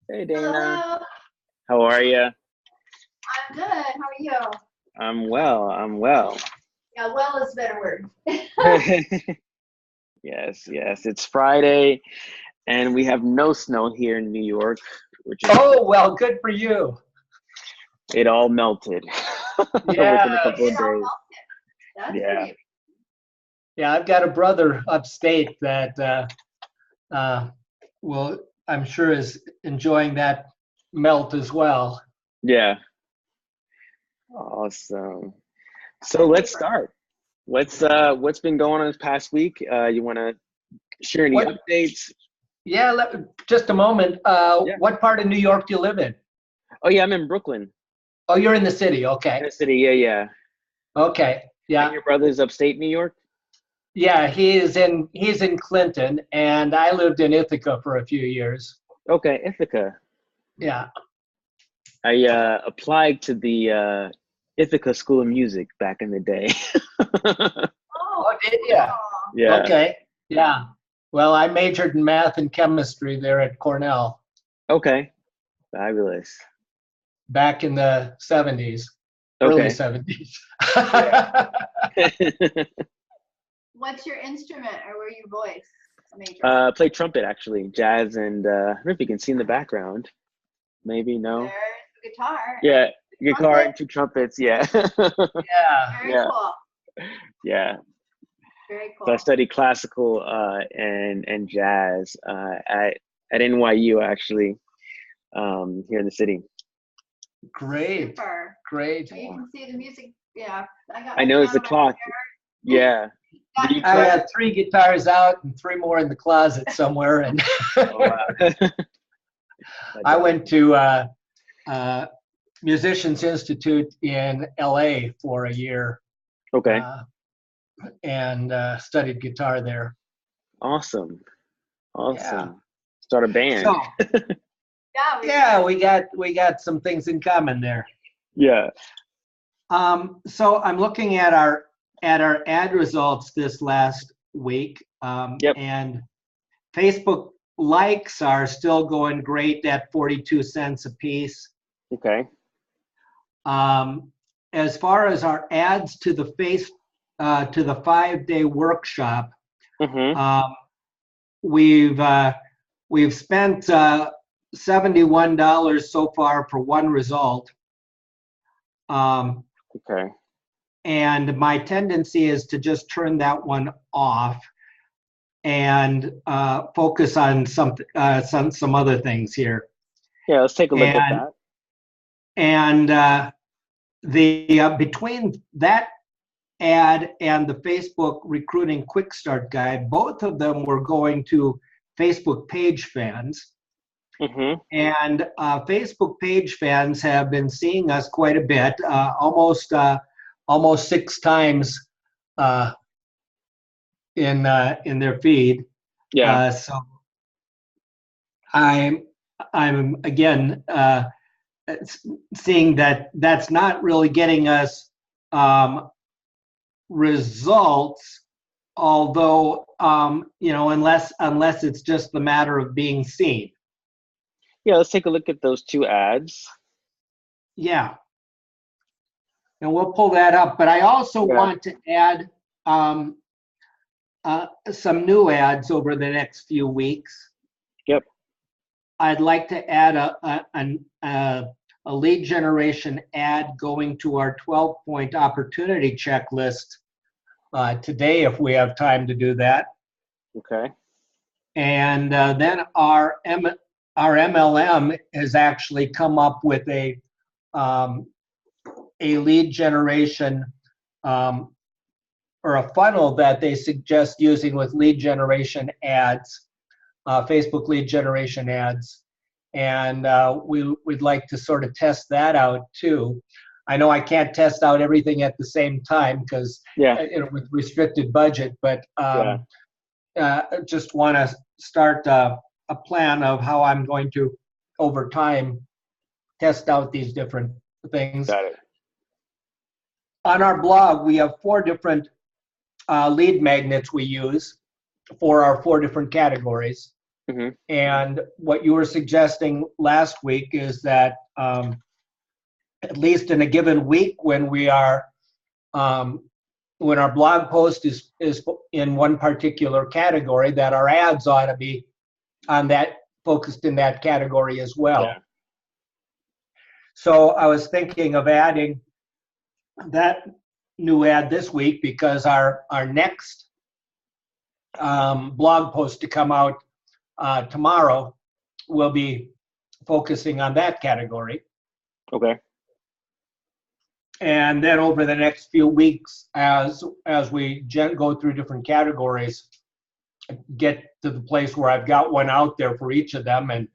Hey Dana, Hello, how are you? I'm good. How are you? I'm well. I'm well. Yeah, well is a better word. Yes, yes. It's Friday, and we have no snow here in New York, which is Oh, well, good for you. it all melted Yeah, within a couple It of all days. melted. That's Yeah, great. yeah, I've got a brother upstate that uh, will, I'm sure, is enjoying that melt as well. yeah. Awesome. So My let's neighbor. start. What's been going on this past week? You want to share any What? updates? Yeah, just a moment. Yeah. What part of New York do you live in? Oh yeah, I'm in Brooklyn, Oh, you're in the city. Okay. in the city. Yeah, yeah. Okay. And Yeah. your brother's upstate New York? Yeah, he's in Clinton, and I lived in Ithaca for a few years. Okay, Ithaca. Yeah. I applied to the Ithaca School of Music back in the day. Oh, Oh, did you? cool. Yeah. Okay. Yeah. Well, I majored in math and chemistry there at Cornell Okay. Fabulous. back in the 70s, early Okay. 70s. Yeah. What's your instrument or where your voice major? Play trumpet actually, jazz, and I don't know if you can see in the background. Maybe no. There's the guitar. Yeah, guitar Trumpet. and two trumpets. Yeah. Yeah. Very Yeah. cool. Yeah. Very So I cool. studied classical and jazz at NYU actually, here in the city. Great. Super. Great. You can see the music. Yeah, I got I my noticed the piano clock. Yeah. back Did you there. I play? have 3 guitars out and 3 more in the closet somewhere. And Oh, wow. That's I awesome. went to uh, Musicians Institute in LA for a year Okay. and studied guitar there. Awesome. Yeah. Awesome. Start a band. So Yeah, yeah, we got some things in common there. Yeah. So I'm looking at our ad results this last week, Yep. and Facebook likes are still going great at 42 cents a piece. Okay. As far as our ads to the 5-day workshop, Mm-hmm. we've spent $71 so far for one result. Okay. And my tendency is to just turn that one off and focus on some other things here. Yeah, let's take a look at And that. the between that ad and the Facebook recruiting quick start guide, both of them were going to Facebook page fans. Mm-hmm. And Facebook page fans have been seeing us quite a bit, almost 6 times in their feed. Yeah. So I'm again seeing that that's not really getting us results, although unless it's just the matter of being seen. Yeah, let's take a look at those two ads. Yeah. And we'll pull that up. But I also Yeah. want to add some new ads over the next few weeks. Yep. I'd like to add a lead generation ad going to our 12-point opportunity checklist today, if we have time to do that. Okay. And then our MLM has actually come up with a lead generation or a funnel that they suggest using with lead generation ads, Facebook lead generation ads. And we'd like to sort of test that out too. I know I can't test out everything at the same time because Yeah. with restricted budget, but just want to start a plan of how I'm going to, over time, test out these different things. Got it. On our blog, we have 4 different lead magnets we use for our 4 different categories. And what you were suggesting last week is that at least in a given week when we are when our blog post is in one particular category, that our ads ought to be on that, focused in that category as well. Yeah. So I was thinking of adding that new ad this week because our next blog post to come out tomorrow will be focusing on that category. Okay. And then over the next few weeks, as we go through different categories, get to the place where I've got one out there for each of them, and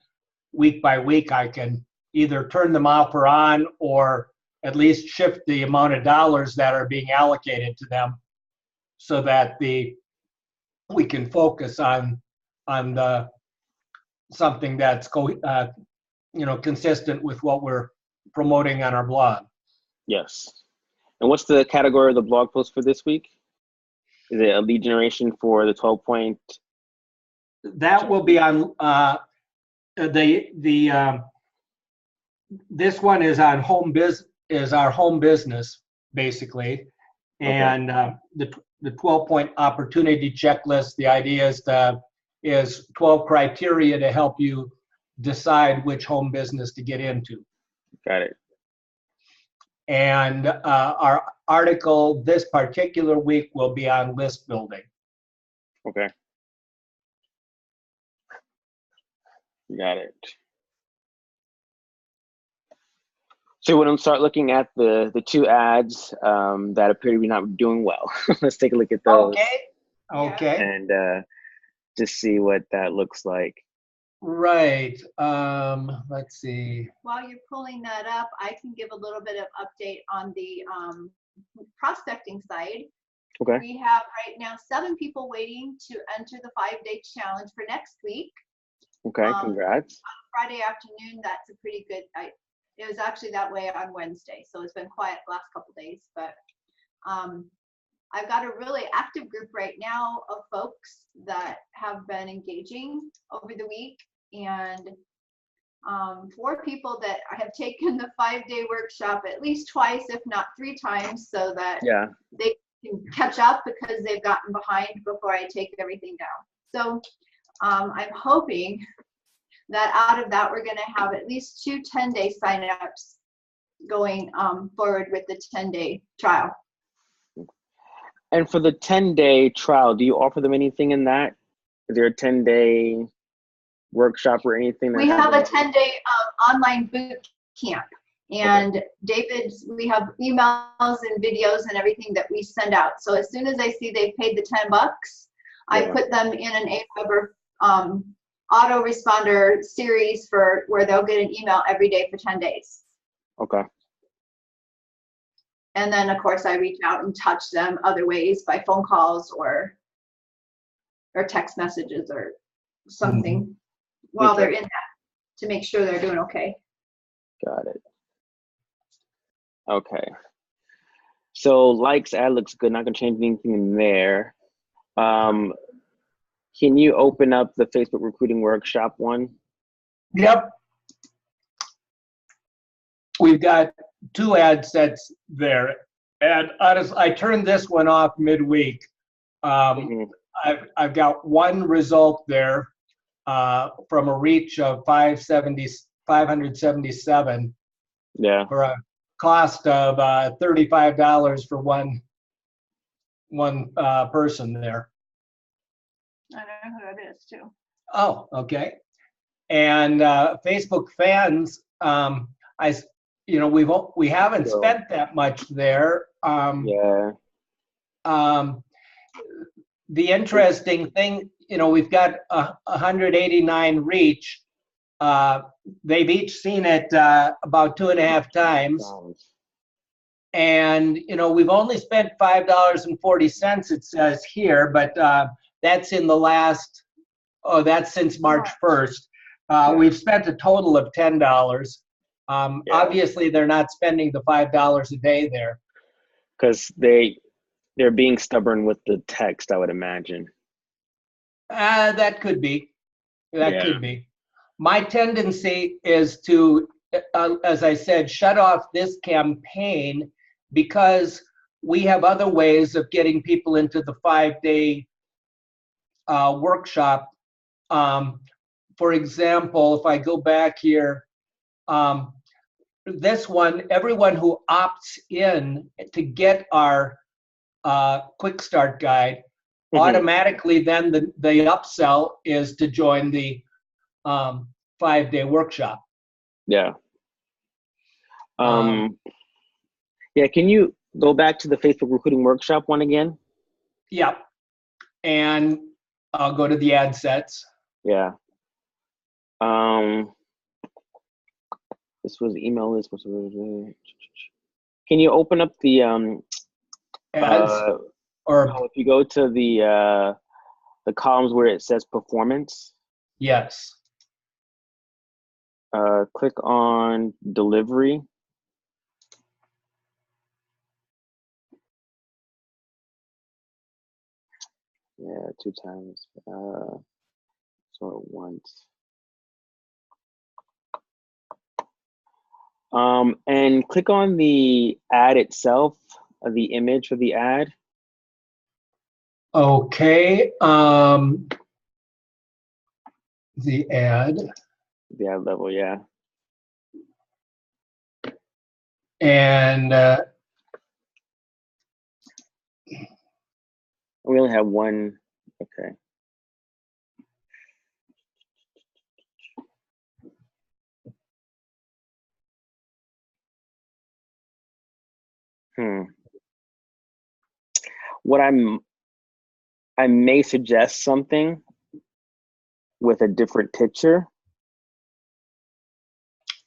week by week I can either turn them off or on, or at least shift the amount of dollars that are being allocated to them, so that we can focus on the something that's consistent with what we're promoting on our blog. Yes. And what's the category of the blog post for this week? Is it a lead generation for the 12-point? That will be on this one is on our home business basically, and the 12-point opportunity checklist. The idea is 12 criteria to help you decide which home business to get into. Got it. And our article this particular week will be on list building. Okay. Got it. So when I start looking at the two ads that appear to be not doing well, let's take a look at those. Okay. And just see what that looks like. Right. Let's see. While you're pulling that up, I can give a little bit of update on the prospecting side. Okay. We have right now 7 people waiting to enter the 5-day challenge for next week. Okay, congrats. On Friday afternoon, that's a pretty good. It was actually that way on Wednesday, so it's been quiet the last couple days. But I've got a really active group right now of folks that have been engaging over the week, and 4 people that have taken the 5-day workshop at least twice, if not 3 times, so that they can catch up because they've gotten behind before I take everything down. So I'm hoping that out of that, we're going to have at least 2 10-day signups going forward with the 10-day trial. And for the 10-day trial, do you offer them anything in that? Is there a 10-day workshop or anything? We have a 10-day online boot camp. And we have emails and videos and everything that we send out. So as soon as I see they've paid the $10, I put them in an AWeber autoresponder series for where they'll get an email every day for 10 days. Okay. And then, of course, I reach out and touch them other ways by phone calls or text messages or something while they're in that to make sure they're doing okay. Got it. Okay. So likes ad looks good. Not gonna change anything in there. Can you open up the Facebook recruiting workshop one? Yep. We've got 2 ad sets there, and I turned this one off midweek. I've got one result there from a reach of 577. Yeah. For a cost of $35 for one person there. I know who it is too. Oh, okay. And Facebook fans, we haven't spent that much there. The interesting thing, we've got 189 reach. They've each seen it about 2.5 times. And, we've only spent $5.40, it says here, but that's in the last, that's since March 1st. We've spent a total of $10. Obviously, they're not spending the $5 a day there. Because they're being stubborn with the text, I would imagine. That could be. That Yeah. could be. My tendency is to, as I said, shut off this campaign because we have other ways of getting people into the 5-day workshop. For example, if I go back here, this one, everyone who opts in to get our quick start guide, automatically then the upsell is to join the 5-day workshop. Yeah. Yeah, can you go back to the Facebook recruiting workshop one again? Yeah. And I'll go to the ad sets. Yeah. This was email list. Can you open up the Ads or if you go to the columns where it says performance, yes. click on delivery. Yeah, 2 times. So once. And click on the ad itself, the image for the ad. Okay. The ad. The ad level, yeah. And We only have one. Okay. What I may suggest something with a different picture.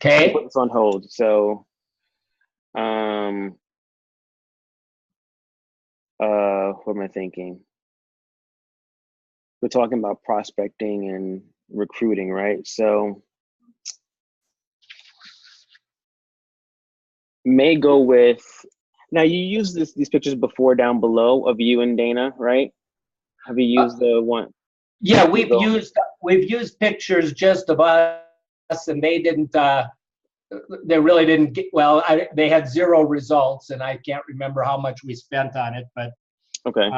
okay. Put this on hold. So, what am I thinking? We're talking about prospecting and recruiting, right? So, may go with. Now you used these pictures before down below of you and Dana, right? Have you used the one? Yeah, we've used pictures just of us, and they didn't. They really didn't get well. They had 0 results, and I can't remember how much we spent on it, but Okay.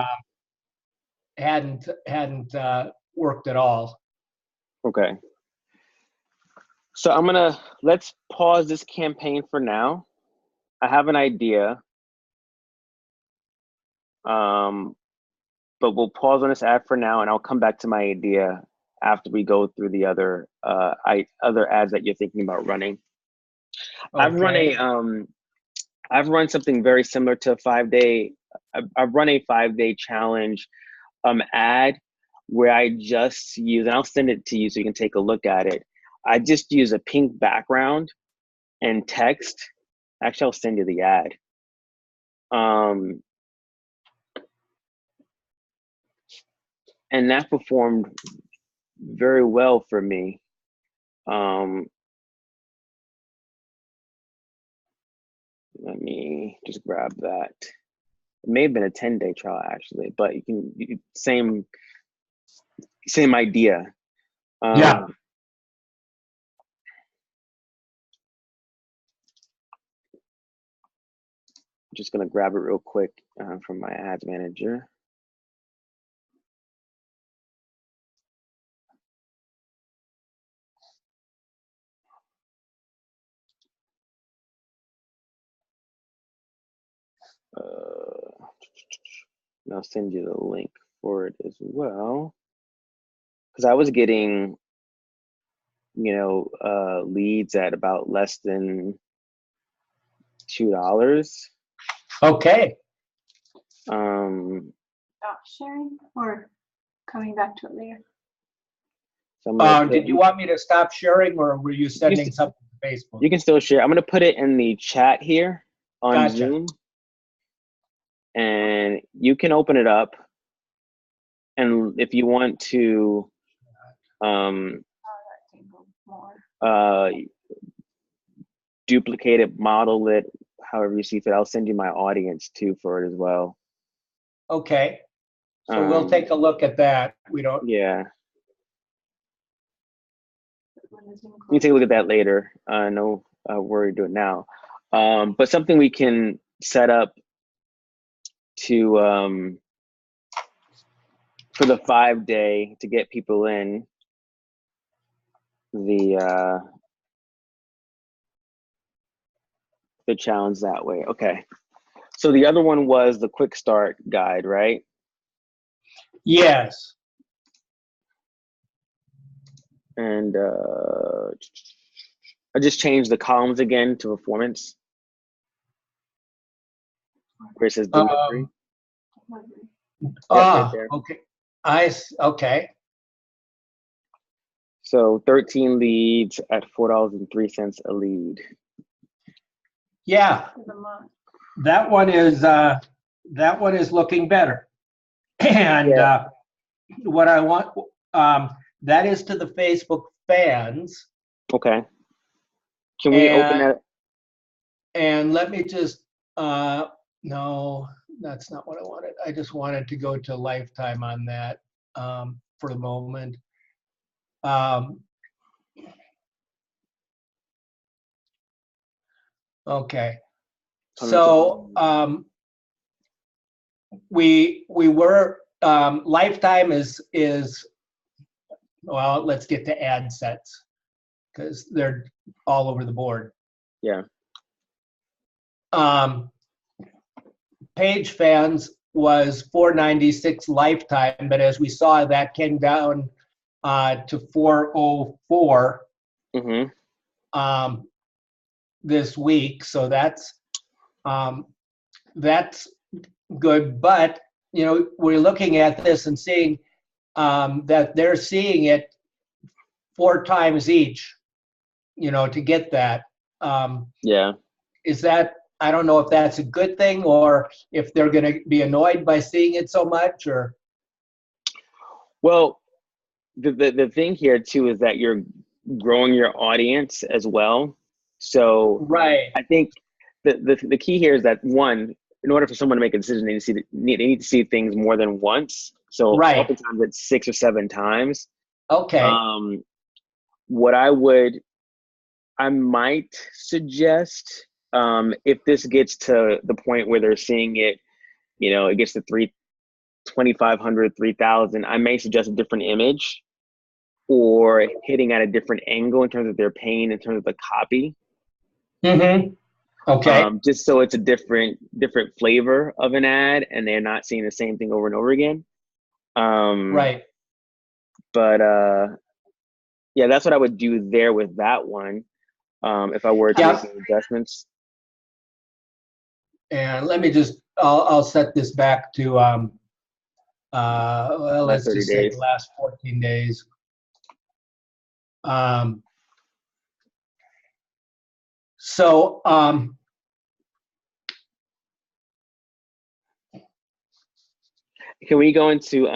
Hadn't worked at all. Okay. So let's pause this campaign for now. I have an idea. But we'll pause on this ad for now, and I'll come back to my idea after we go through the other other ads that you're thinking about running. Okay. I've run something very similar to a 5-day. I've run a 5-day challenge ad where I just use, and I'll send it to you so you can take a look at it. I just use a pink background and text. Actually, I'll send you the ad. And that performed very well for me. Let me just grab that. It may have been a 10-day trial actually, but same idea. Yeah. I'm just gonna grab it real quick from my ads manager. And I'll send you the link for it as well, because I was getting, leads at about less than $2. Okay. Stop sharing or coming back to it later? So did you want me to stop sharing, or were you sending something to Facebook? You can still share. I'm gonna put it in the chat here on Gotcha. Zoom, and you can open it up. And if you want to, duplicate it, model it, however you see fit. I'll send you my audience too for it as well. Okay. So we'll take a look at that. We don't. Yeah. You can take a look at that later. No worry, do it now. But something we can set up to for the 5-day to get people in the challenge that way. Okay. So the other one was the quick start guide, right? Yes. And I just changed the columns again to performance. Where it says delivery. Right there. Okay. Okay. So 13 leads at $4.03 a lead. Yeah, that one is looking better. And Yeah. what I want, that is to the Facebook fans. Okay. Can we open that? And let me just, no, that's not what I wanted. I just wanted to go to lifetime on that for the moment. Okay. So we were, lifetime is, well, let's get to ad sets because they're all over the board. Yeah. Page fans was $4.96 lifetime, but as we saw, that came down to $4.04 this week. So that's good. But you know, we're looking at this and seeing that they're seeing it 4 times each. You know, to get that. Yeah. Is that, I don't know if that's a good thing or if they're going to be annoyed by seeing it so much, or. Well, the thing here too is that you're growing your audience as well. So Right. I think the key here is that, one, in order for someone to make a decision, they need to see things more than once. So right. oftentimes it's 6 or 7 times. Okay. What I might suggest, if this gets to the point where they're seeing it, you know, it gets to 2,500, 3,000, I may suggest a different image or hitting at a different angle in terms of their pain, in terms of the copy. Okay. Just so it's a different flavor of an ad and they're not seeing the same thing over and over again. Right. But yeah, that's what I would do there with that one. If I were to make any adjustments. And let me just, I'll set this back to, well, let's just say the last 14 days. So, can we go into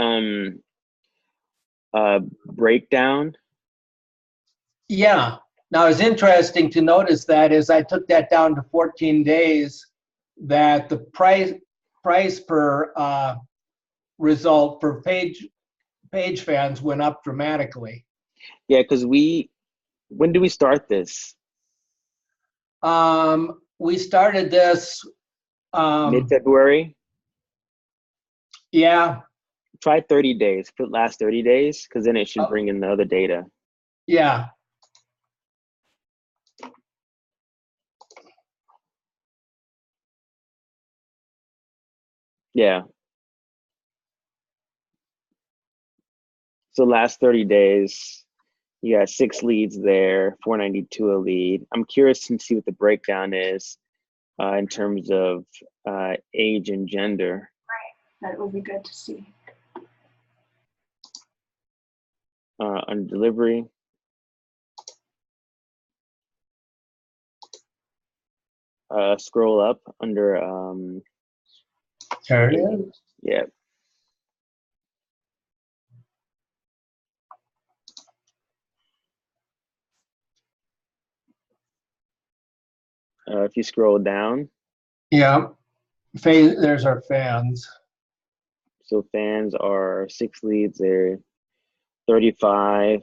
breakdown? Yeah. Now, it's interesting to notice that as I took that down to 14 days, that the price per result for page fans went up dramatically. Yeah, because when do we start this? We started this mid-February. Yeah. Try 30 days. Put last 30 days, because then it should bring in the other data. Yeah. Yeah. So last 30 days, you got 6 leads there, 492 a lead. I'm curious to see what the breakdown is in terms of age and gender. Right. That would be good to see. On delivery. Scroll up under there it is. Yeah. If you scroll down. Yeah. There's our fans. So fans are 6 leads there, 35.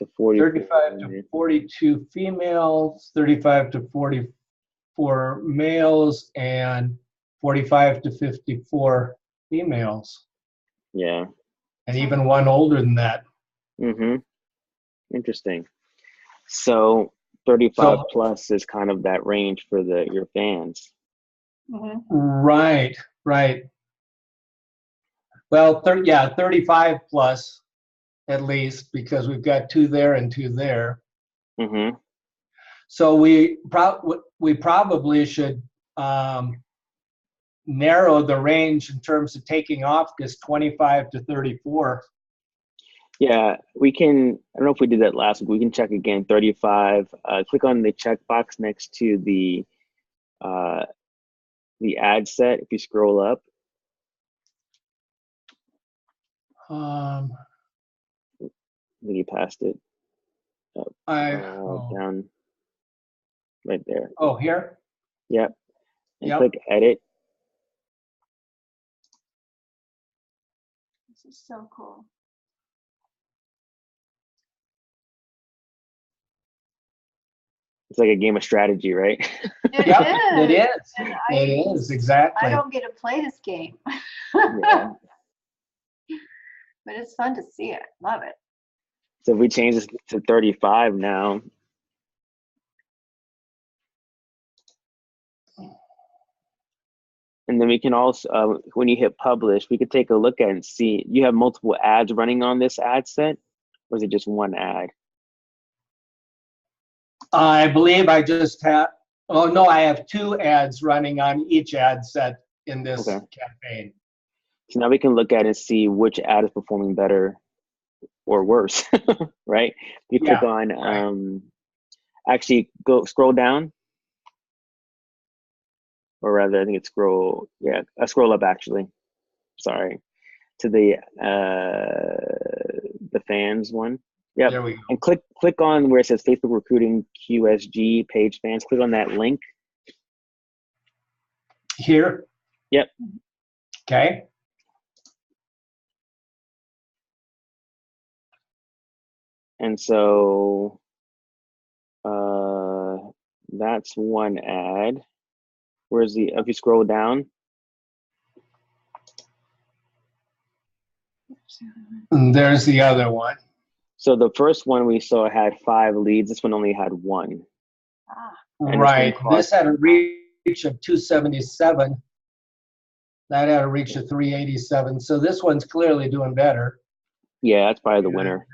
to 44. 35 to 42 females, 35 to 44 males, and 45 to 54 females, Yeah. and even one older than that. Mm-hmm. Interesting. So 35 So- plus is kind of that range for your fans. Right, right. Well, 35 plus at least, because we've got 2 there and 2 there. Mm-hmm. So we probably should narrow the range in terms of taking off this 25 to 34. Yeah, we can. I don't know if we did that last week. We can check again. 35. Click on the checkbox next to the ad set. If you scroll up. Um, I think you passed it. Down right there. Oh, here? Yep. And Yep. click edit. This is so cool. It's like a game of strategy, right? It Yep, is. it is. And It is, exactly. I don't get to play this game, Yeah. but it's fun to see it. Love it. So if we change this to 35 now. And then we can also, when you hit publish, we could take a look at it and see, you have multiple ads running on this ad set, or is it just one ad? I believe I just have, oh no, I have 2 ads running on each ad set in this Okay. campaign. So now we can look at it and see which ad is performing better or worse, right? You click Yeah, on, right. actually scroll down, or rather I think it's scroll up actually, sorry, to the fans one. Yep. There we go. And click on where it says Facebook Recruiting QSG page fans. Click on that link. Here? Yep. Okay. And so that's one ad. Where's if you scroll down? And there's the other one. So the first one we saw had 5 leads. This one only had 1. Ah, And Right. this one This had a reach of 277. That had a reach of 387. So this one's clearly doing better. Yeah, that's probably the winner.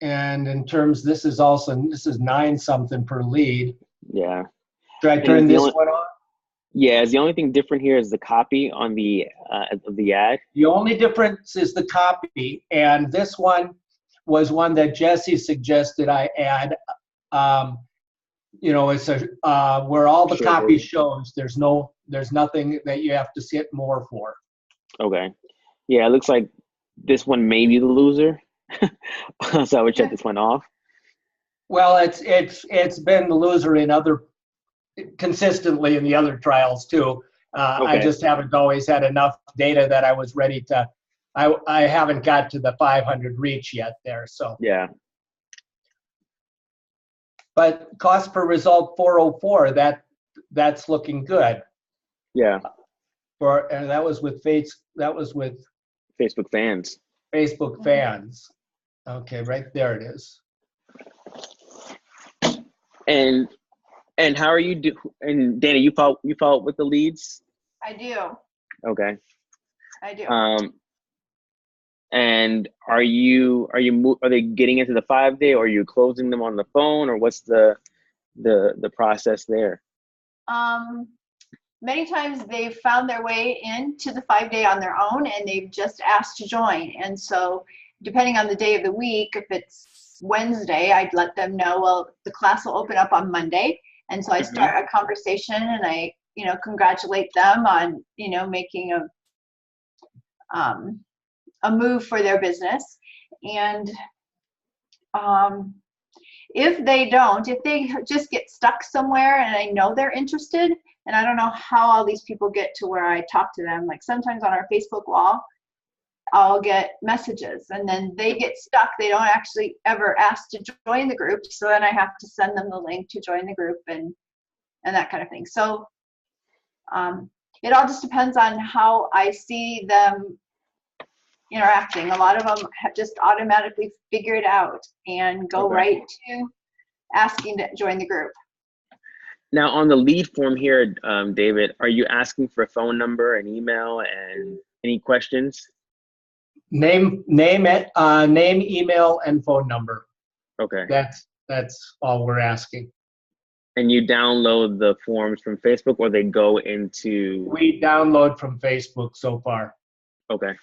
And in terms, this is 9 something per lead. Yeah. Should I turn this one on? Yeah, the only thing different here is the copy on the of the ad. The only difference is the copy, and this one was one that Jesse suggested I add. It's where all the Sure, copy baby. shows. There's nothing that you have to sit more for. Okay. Yeah, it looks like this one may be the loser. So I would check this one off. Well, it's been the loser consistently in the other trials too. I Okay. just haven't always had enough data that I was ready to. I haven't got to the 500 reach yet there. So, Yeah. but cost per result 404. That's looking good. Yeah. And that was with Facebook fans. Facebook fans. Okay, right there it is. And how are you and Dana, you follow with the leads? I do. Okay. I do. And are they getting into the 5-day, or are you closing them on the phone, or what's the process there? Many times they've found their way into the 5-day on their own, and they've just asked to join. And so depending on the day of the week, if it's Wednesday, I'd let them know, well, the class will open up on Monday. And so I start a conversation, and I, congratulate them on, making a move for their business. And if they just get stuck somewhere, and I know they're interested, and I don't know how all these people get to where I talk to them, like sometimes on our Facebook wall, I'll get messages, and then they get stuck. They don't actually ever ask to join the group. So then I have to send them the link to join the group and that kind of thing. So it all just depends on how I see them interacting. A lot of them have just automatically figure it out and go right to asking to join the group. Now on the lead form here, David, are you asking for a phone number, an email, and any questions? Name, email, and phone number. Okay. That's all we're asking. And you download the forms from Facebook, or they go into? We download from Facebook so far. Okay,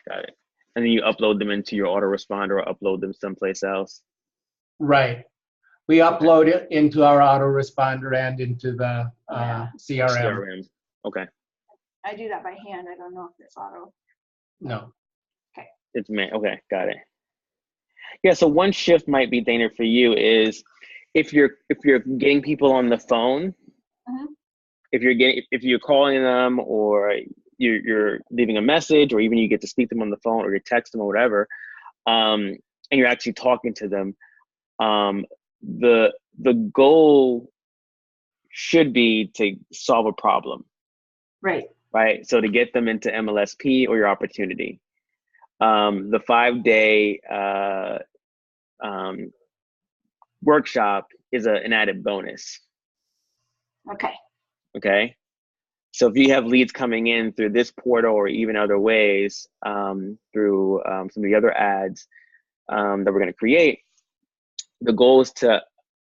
got it. And then you upload them into your autoresponder or upload them someplace else? Right. We upload it into our autoresponder and into the CRM. CRM. Okay. I do that by hand. I don't know if it's auto. No. Okay. It's me. Okay, got it. Yeah. So one shift might be, Dana, for you is if you're getting people on the phone, if you're calling them or you're leaving a message, or even you get to speak to them on the phone or you text them or whatever, and you're actually talking to them, the goal should be to solve a problem. Right. So to get them into MLSP or your opportunity. The 5-day workshop is an added bonus. Okay. So if you have leads coming in through this portal or even other ways, through some of the other ads that we're going to create, the goal is to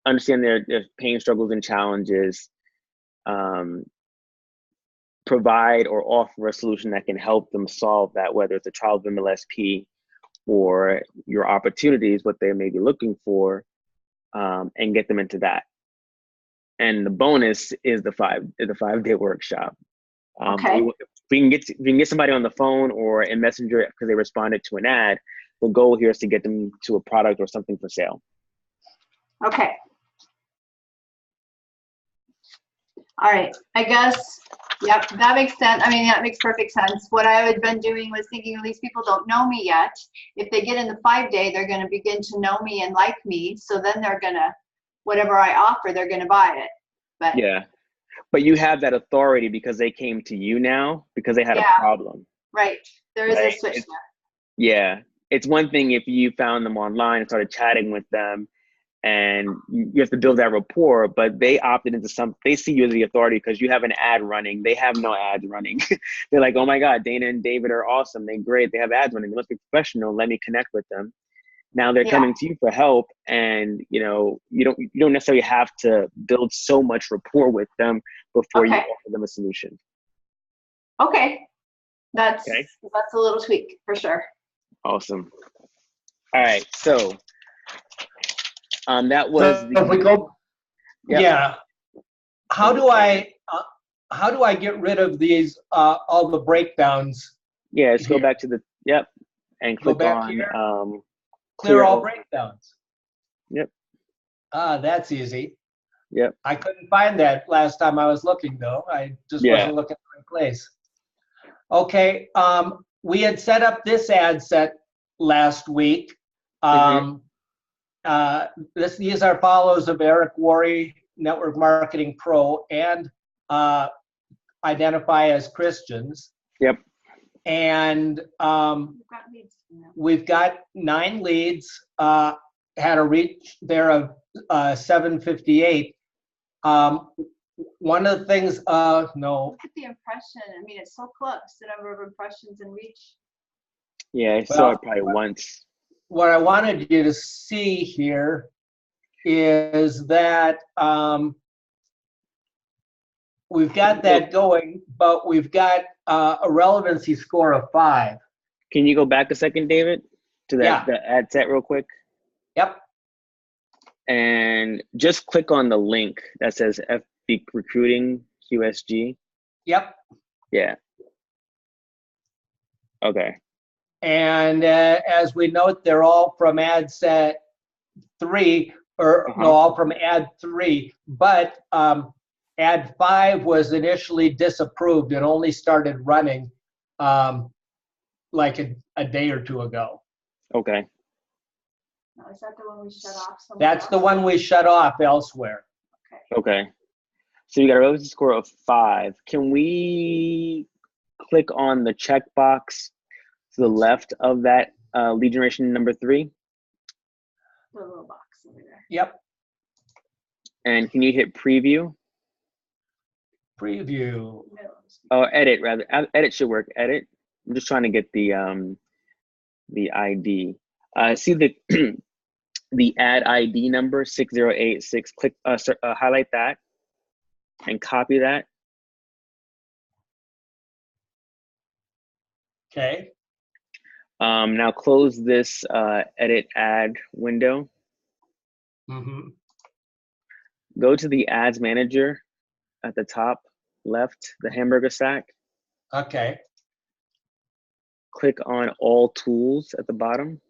understand their pain, struggles, and challenges, provide or offer a solution that can help them solve that, whether it's a trial of MLSP or your opportunities, what they may be looking for, and get them into that. And the bonus is the 5-day workshop. If we can get somebody on the phone or in Messenger because they responded to an ad, the goal here is to get them to a product or something for sale. Okay. All right. I guess, yep, that makes sense. I mean, that makes perfect sense. What I had been doing was thinking, these people don't know me yet. If they get in the 5-day, they're going to begin to know me and like me. So then they're going to, whatever I offer, they're going to buy it. But yeah, but you have that authority because they came to you now because they had a problem. Right. There is a switch there. Yeah. It's one thing if you found them online and started chatting with them, and you have to build that rapport, but they opted into they see you as the authority because you have an ad running. They have no ads running. They're like, oh my God, Dana and David are awesome. They're great. They have ads running. They must be professional. Let me connect with them. Now they're coming to you for help, and you don't necessarily have to build so much rapport with them before you offer them a solution. Okay. That's a little tweak for sure. Awesome. All right. So that was if we go, how do I get rid of these all the breakdowns? Yeah, let's go back to the and click on here. Clear all breakdowns. Yep. That's easy. Yep. I couldn't find that last time I was looking though. I just wasn't looking in the right place. Okay. We had set up this ad set last week. These are follows of Eric Worre, Network Marketing Pro, and Identify as Christians. Yep. And we've got 9 leads, had a reach there of 758. One of the things, no. Look at the impression. I mean, it's so close, the number of impressions and reach. Yeah, I saw it probably once. What I wanted you to see here is that we've got that going, but we've got a relevancy score of 5. Can you go back a second, David, to that the ad set real quick? Yep. And just click on the link that says FB Recruiting QSG. Yep. Yeah. Okay. And as we note, they're all from ad set 3, or no, all from ad 3, but ad 5 was initially disapproved and only started running like a day or two ago. Okay. No, is that the one we shut off somewhere That's the else? one we shut off elsewhere. Okay. Okay. So you got a relative score of 5. Can we click on the checkbox to the left of that lead generation number 3? The little box over there. Yep. And can you hit preview? Preview. Oh, edit rather. Edit should work. Edit. I'm just trying to get the ID. See the the ad ID number 6086. Click highlight that and copy that. Okay. Now close this edit ad window. Mm-hmm. Go to the ads manager at the top left, the hamburger stack. Okay. Click on all tools at the bottom.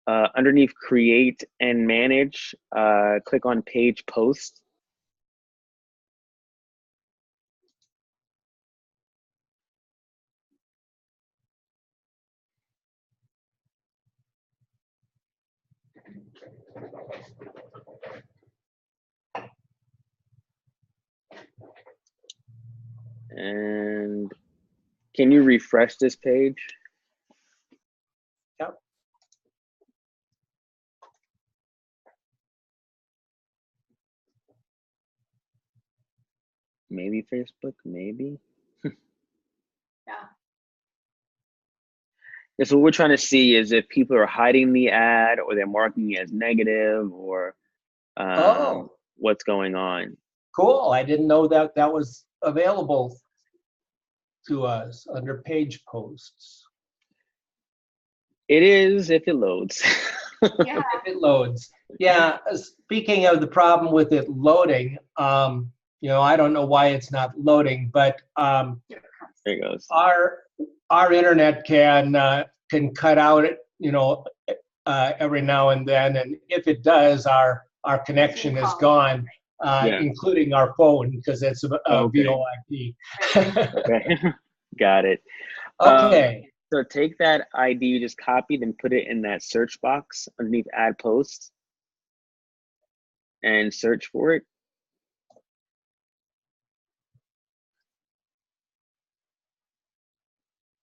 Underneath create and manage, click on page post. And can you refresh this page? Yep. Maybe Facebook, maybe. Yeah. Yeah, so what we're trying to see is if people are hiding the ad or they're marking it as negative or what's going on. Cool. I didn't know that that was available to us under page posts. It is if it loads. Yeah. If it loads. Yeah. Speaking of the problem with it loading, you know, I don't know why it's not loading, but There it goes. our internet can cut out, you know, every now and then, and if it does, our connection is gone, Yeah. including our phone because it's a Okay. VoIP. Okay. Got it. Okay. So take that ID you just copied and put it in that search box underneath ad posts and search for it.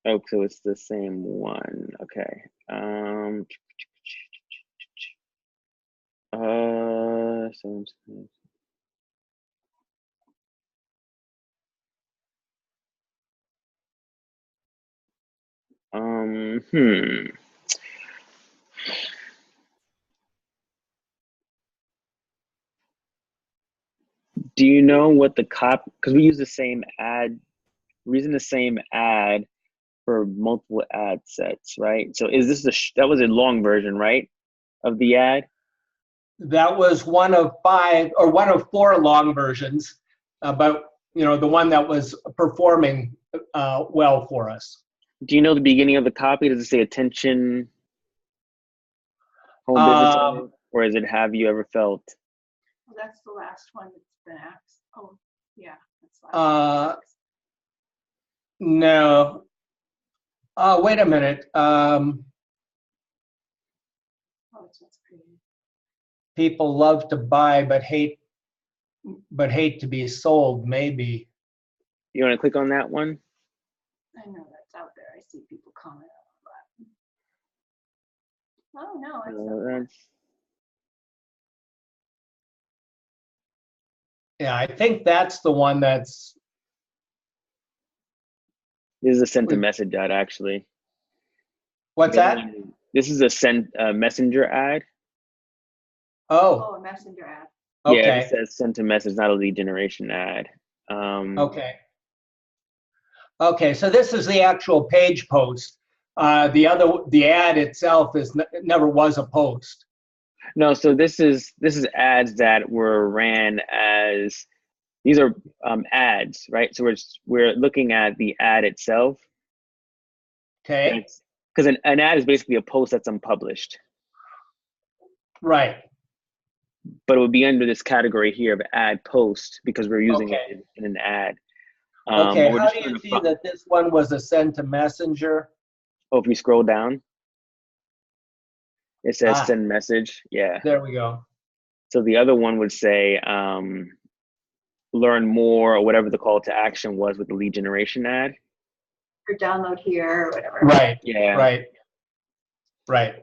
Oh, so it's the same one. Okay. So Do you know what the because we use the same ad, we're using the same ad for multiple ad sets, right? So is this that was a long version, right, of the ad? That was one of 5 or one of 4 long versions, but you know, the one that was performing well for us. Do you know the beginning of the copy? Does it say attention home business owner, or is it have you ever felt? Well, that's the last one that's been asked. Oh, yeah. That's the last one. No. Wait a minute. Oh, it's pretty. People love to buy but hate to be sold, maybe. You want to click on that one? I know that's out there. I see people comment on that. Oh, no. It's Yeah, I think that's the one that's. This is a sent a message ad, actually. What's that? This is a messenger ad. Oh, a messenger ad. okay. Yeah, it says sent a message, not a lead generation ad. Okay. Okay, so this is the actual page post. The ad itself never was a post. No, so this is ads that were ran as, these are ads, right? So we're looking at the ad itself. Okay. Because an ad is basically a post that's unpublished. Right. But it would be under this category here of ad post because we're using it in an ad. Okay, But we're how just do trying you to see that this one was a send to messenger? Oh, if you scroll down, it says Ah, send message. Yeah. there we go. So the other one would say learn more or whatever the call to action was with the lead generation ad. Or download here or whatever. Right, Yeah. right, right.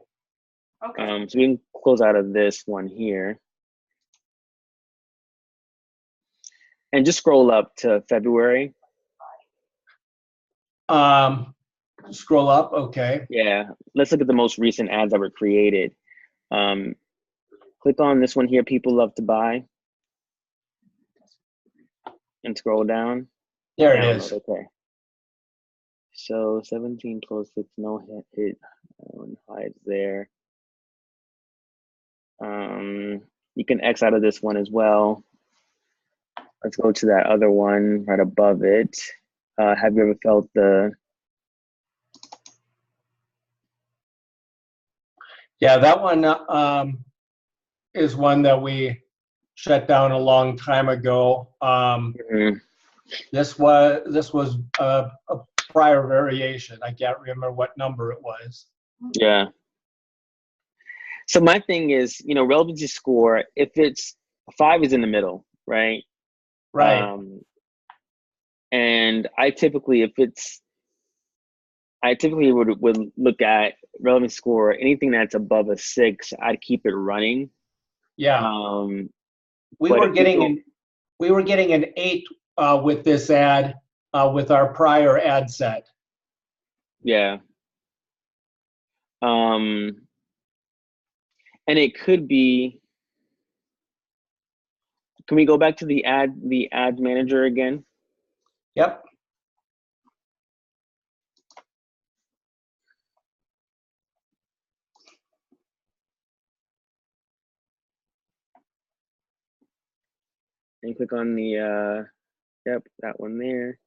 Okay. So we can close out of this one here. And just scroll up to February. Scroll up, okay. Yeah. Let's look at the most recent ads that were created. Click on this one here, people love to buy. And scroll down. There it Download, is. okay. So 17 close hits, no hit. Hides there. You can X out of this one as well. Let's go to that other one right above it. Have you ever felt the... Yeah, that one is one that we shut down a long time ago. This was a prior variation. I can't remember what number it was. Yeah. So my thing is, relevancy score, if it's 5 is in the middle, right? Right. And I typically would look at relevance score, anything that's above a 6, I'd keep it running. Yeah. We but were if getting an 8 with this ad with our prior ad set. Yeah. And it could be, can we go back to the ad manager again? Yep. And click on the, yep, that one there.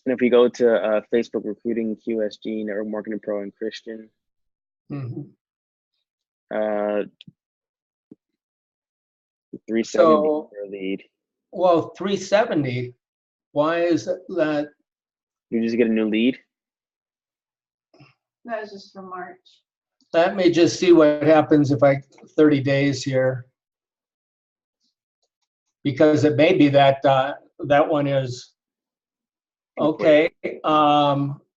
And if we go to Facebook Recruiting, QSG, Network Marketing Pro, and Christian, 370 So, per lead. well, 370. Why is that? You just get a new lead. That was just for March. Let me just see what happens if I 30 days here, because it may be that that one is okay.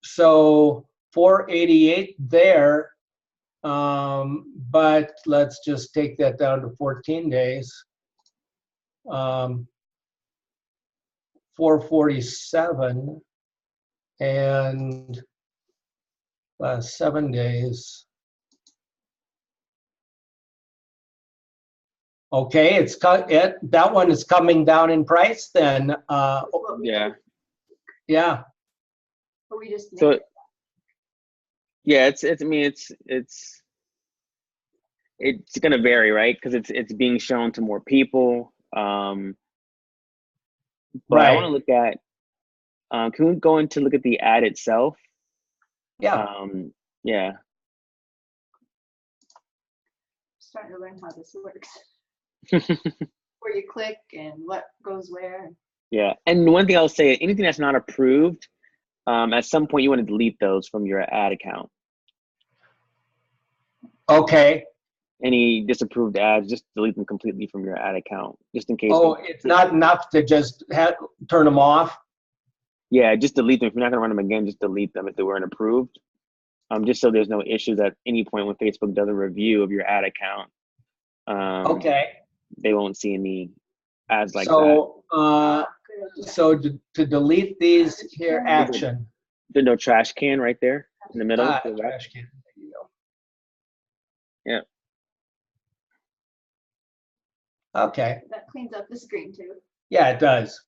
So 488 there, but let's just take that down to 14 days. 447 and 7 days. Okay, that one is coming down in price then. Yeah. Yeah. Or we just So made it. yeah, it's gonna vary, right? Because it's being shown to more people. But I want to look at. Can we go into look at the ad itself? Yeah. Yeah. Starting to learn how this works. Where you click and what goes where. Yeah, and one thing I'll say, anything that's not approved, at some point you want to delete those from your ad account. Okay. Any disapproved ads, just delete them completely from your ad account, just in case. Oh, it's not enough to just turn them off? Yeah, just delete them. If you're not going to run them again, just delete them if they weren't approved. Just so there's no issues at any point when Facebook does a review of your ad account. Okay. They won't see any ads like that. So to delete these here, action. There's no trash can right there in the middle. Trash can. There you go. Yeah. Okay. That cleans up the screen too. Yeah, it does.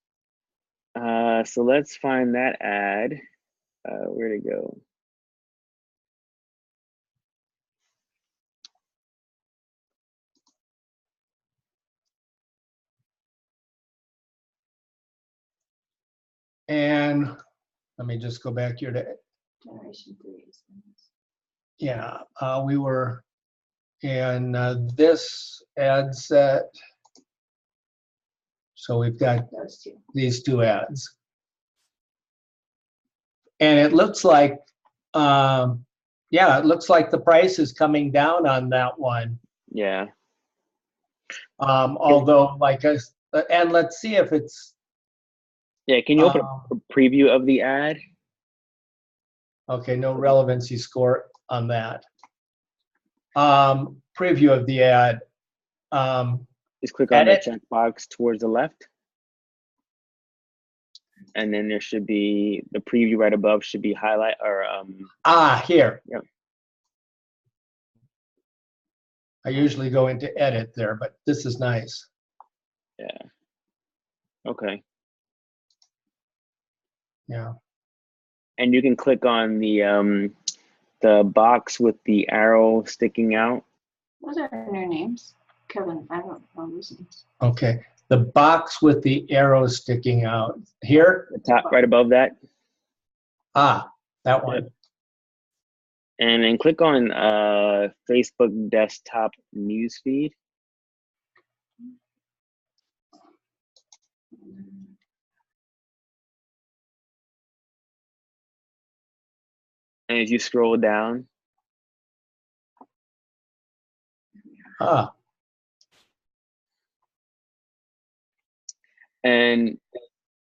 So let's find that ad. Where'd it go? And let me just go back here to, Generation 3. yeah, we were in this ad set. So we've got Those two. these two ads. And it looks like, yeah, it looks like the price is coming down on that one. Yeah. Although, like, and let's see if it's, Yeah. Can you open a preview of the ad? okay, no relevancy score on that. Preview of the ad. Just click on Edit. the checkbox towards the left. And then there should be the preview right above should be highlight or Here. Yep. I usually go into edit there, but this is nice. yeah. Okay. Yeah. And you can click on the box with the arrow sticking out. Those are new names. Kevin, I don't know those names. Okay. The box with the arrow sticking out. Here? The top right above that. That one. And then click on Facebook desktop newsfeed. And as you scroll down, and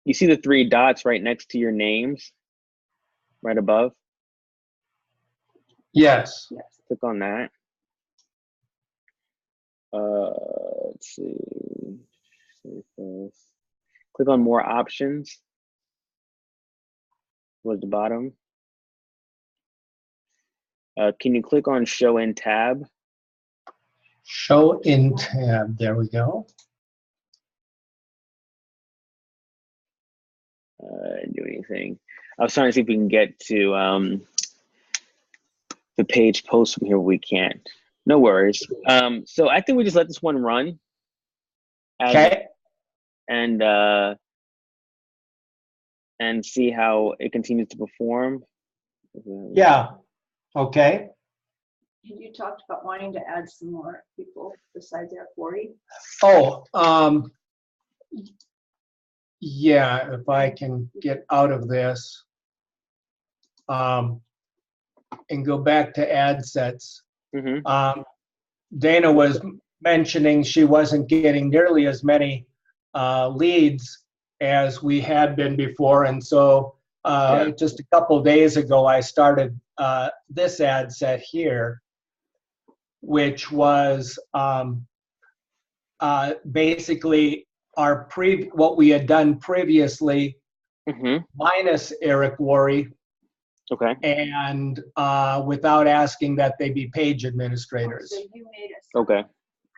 you see the 3 dots right next to your names, right above. Yes. Yes. Click on that. Let's see. Click on more options towards the bottom. Can you click on show in tab? Show in tab. There we go. Do anything. I was trying to see if we can get to the page post from here. We can't. No worries. So I think we just let this one run. Okay. And see how it continues to perform. Yeah. Okay. And you talked about wanting to add some more people besides our 40. Oh, yeah, if I can get out of this and go back to ad sets. Mm-hmm. Dana was mentioning she wasn't getting nearly as many leads as we had been before. And so just a couple days ago, I started this ad set here, which was basically what we had done previously, minus Eric Worre. Okay. And without asking that they be page administrators. So you made us. Okay. I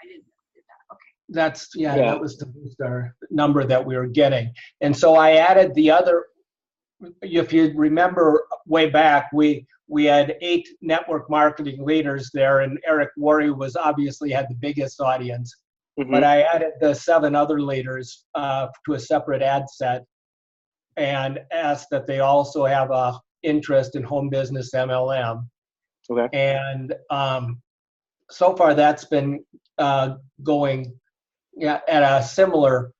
didn't do that. Okay. That's, that was to boost our number that we were getting. And so I added the other, if you remember way back, we had 8 network marketing leaders there, and Eric Worre was obviously had the biggest audience. But I added the 7 other leaders to a separate ad set and asked that they also have a interest in home business MLM. Okay. And so far that's been going at a similar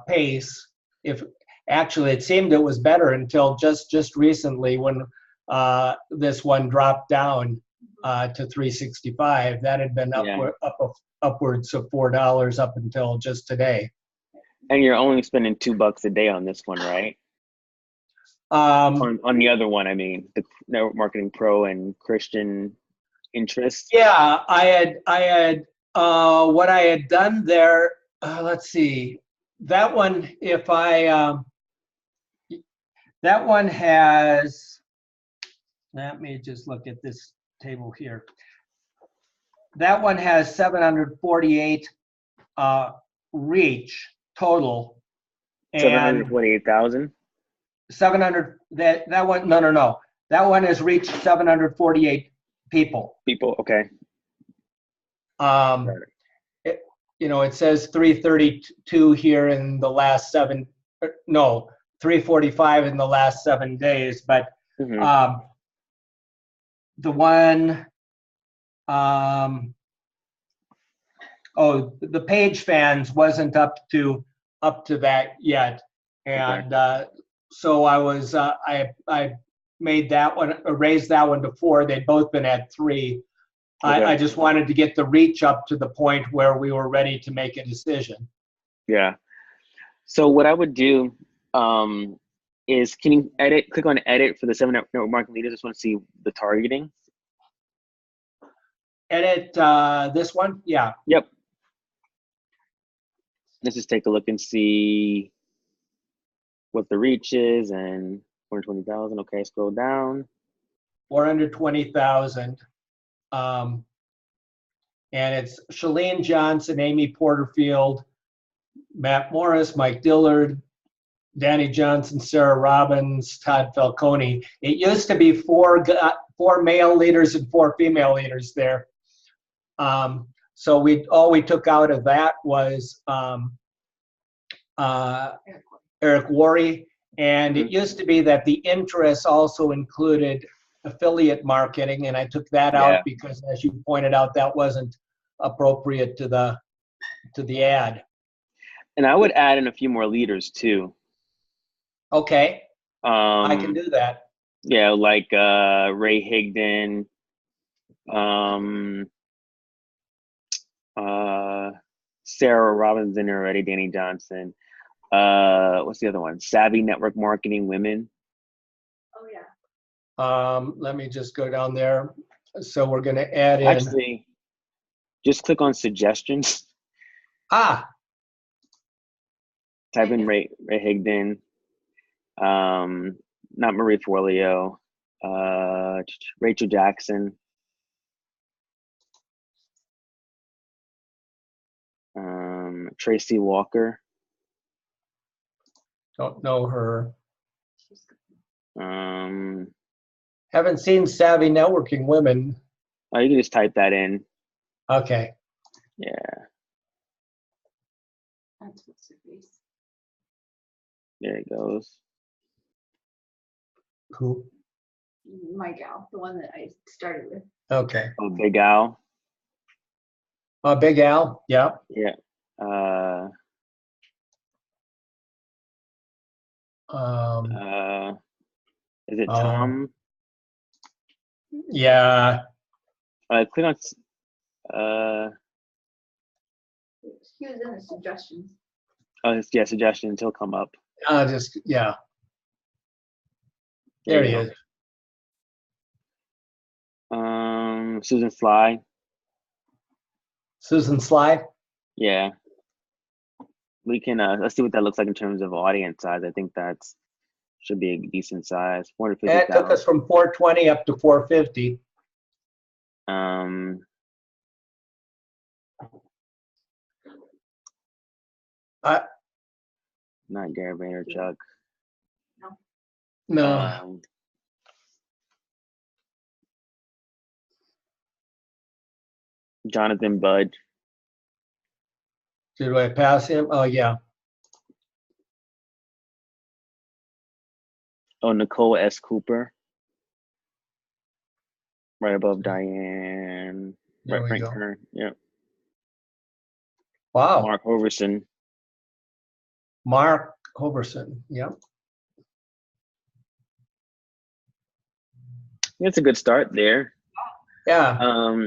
pace. If actually it seemed it was better until just recently when this one dropped down to $365. That had been upwards of $4 up until just today. And you're only spending $2 a day on this one, right? On the other one, I mean, the Network Marketing Pro and Christian Interest. Yeah, I had what I had done there. Let's see, that one. If I that one has. Let me just look at this table here. That one has 748 reach total. 748,000. 700. That one. No. That one has reached 748 people. Okay. It says 332 here in the last 345 in the last 7 days, but the one, the page fans wasn't up to up to that yet. And so I was, I made that one, raised that one to 4. They'd both been at 3. Okay. I just wanted to get the reach up to the point where we were ready to make a decision. Yeah. So what I would do is, can you click on edit for the 7 network marketing leaders? I just want to see the targeting. Edit this one? Yeah. Yep. Let's just take a look and see what the reach is, and 420,000. Okay, scroll down. 420,000. And it's Shalene Johnson, Amy Porterfield, Matt Morris, Mike Dillard, Danny Johnson, Sarah Robbins, Todd Falcone. It used to be 4 male leaders and 4 female leaders there. So all we took out of that was Eric Worre. And it used to be that the interests also included affiliate marketing, and I took that out because, as you pointed out, that wasn't appropriate to the ad. And I would add in a few more leaders too. Okay, I can do that. Yeah, like Ray Higdon, Sarah Robbins in there already, Danny Johnson. What's the other one? Savvy Network Marketing Women. Oh yeah. Let me just go down there. So we're going to add in. Actually, just click on suggestions. Type in Ray Higdon, not Marie Forleo, Rachel Jackson, Tracy Walker. Don't know her. Um, Haven't seen Savvy Networking Women. Oh, you can just type that in. Okay. Yeah. That's what's her face. There it goes. Who? My gal, the one that I started with. Okay. Oh, Big Al. Big Al. Yeah. Yeah. Is it Tom? Yeah. Click on. He was in the suggestions. Oh, yeah, suggestions. He'll come up. Yeah. There he is. Susan Sly. Susan Sly. Yeah. We can let's see what that looks like in terms of audience size. I think that's should be a decent size. 450,000. It took us from 420 up to 450. Not Gary Vaynerchuk. No. Jonathan Budd. Did I pass him? Oh, yeah. Oh, Nicole S. Cooper. Right above Diane. There we go. Her. Yeah. Wow. Mark Hoverson. Mark Hoverson. Yep. That's a good start there. Yeah.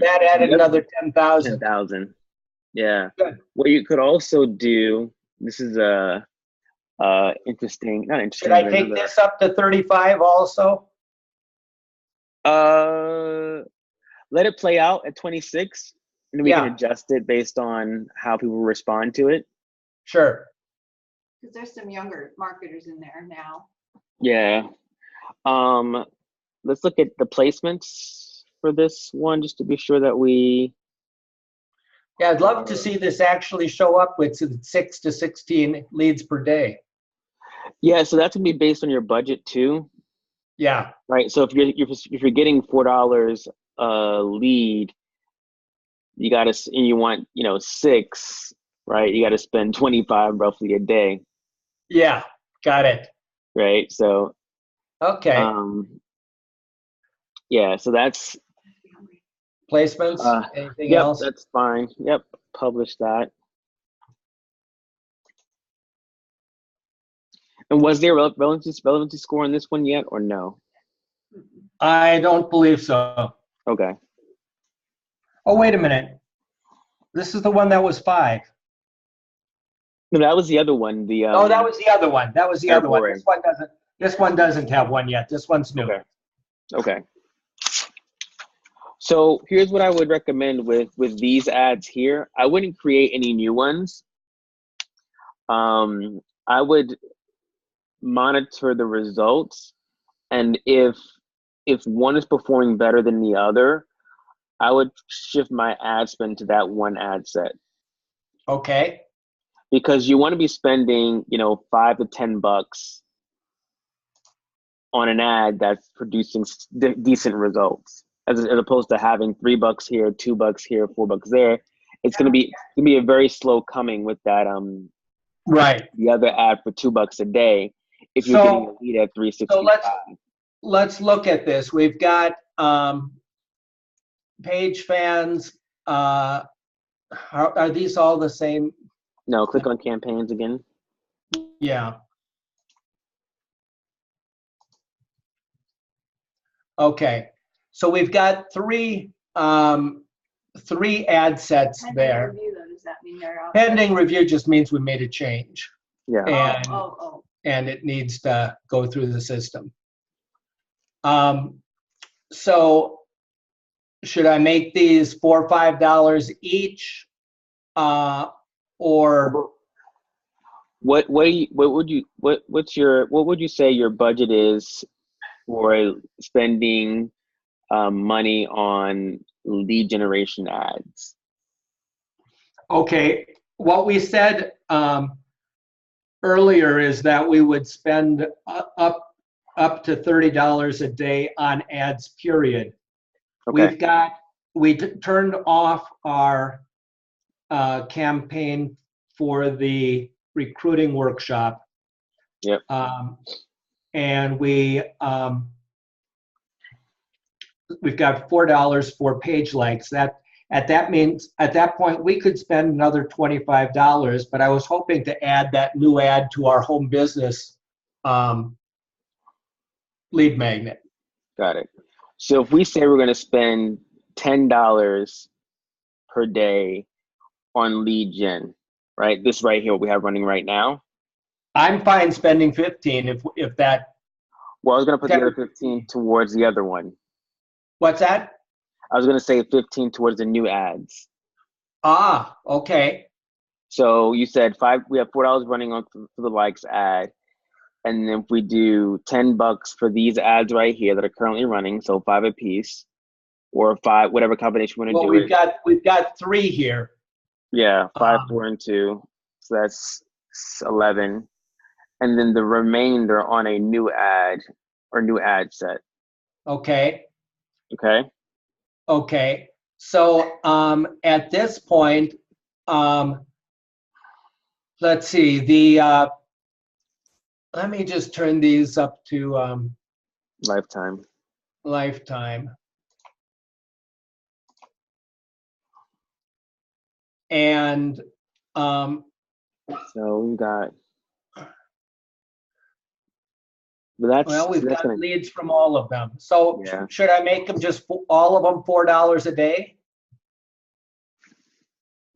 That added another 10,000. 10,000. Yeah. Good. What you could also do, this is interesting, not interesting. Should I take this up to 35 also? Let it play out at 26, and then we can adjust it based on how people respond to it. Sure. Because there's some younger marketers in there now. Yeah. Let's look at the placements for this one, just to be sure that we. Yeah, I'd love to see this actually show up with 6 to 16 leads per day. Yeah, so that's gonna be based on your budget too. Yeah. Right. So if you're getting $4 a lead, you gotta, and you want 6, right? You gotta spend 25 roughly a day. Yeah, got it. Right. So. Okay. Yeah. So that's. Placements. Anything yep, else? That's fine. Yep. Publish that. And was there a relevancy score on this one yet or no? I don't believe so. Okay. Oh, wait a minute. This is the one that was 5. No, that was the other one. The Oh, that was the other one. That was the other one. airport. This one doesn't have one yet. This one's new. Okay. Okay. So here's what I would recommend with these ads here. I wouldn't create any new ones. I would monitor the results, and if one is performing better than the other, I would shift my ad spend to that one ad set. Okay. Because you want to be spending, $5 to $10 on an ad that's producing decent results, as opposed to having $3 here, $2 here, $4 there. It's gonna be a very slow coming with that Right. the other ad for $2 a day if you're getting a lead at 365. So let's look at this. We've got page fans. Are these all the same? No, click on campaigns again. Yeah. Okay. So we've got three ad sets Pending there. review, though, does that mean they're out? Pending review just means we made a change. Yeah. And Oh. and it needs to go through the system. So should I make these $4 or $5 each, or What would you say your budget is for spending money on lead generation ads? okay? What we said earlier is that we would spend up to $30 a day on ads, period. Okay. We turned off our campaign for the recruiting workshop. Yep. And we've got $4 for page likes. At that point we could spend another $25, but I was hoping to add that new ad to our home business lead magnet. Got it. So if we say we're going to spend $10 per day on lead gen, right? This right here, what we have running right now. I'm fine spending 15 if that. Well, I was going to put the other 15 towards the other one. What's that? I was going to say 15 towards the new ads. Ah, okay. So you said we have $4 running on for the likes ad. And then if we do $10 for these ads right here that are currently running, so 5 a piece, or 5, whatever combination we want to do. We've got 3 here. Yeah, 5, 4, and 2. So that's 11. And then the remainder on a new ad or new ad set. Okay. Okay. Okay. So at this point, let's see, let me just turn these up to lifetime. And so we got, but we've got leads from all of them. So yeah. Should I make them just all of them $4 a day?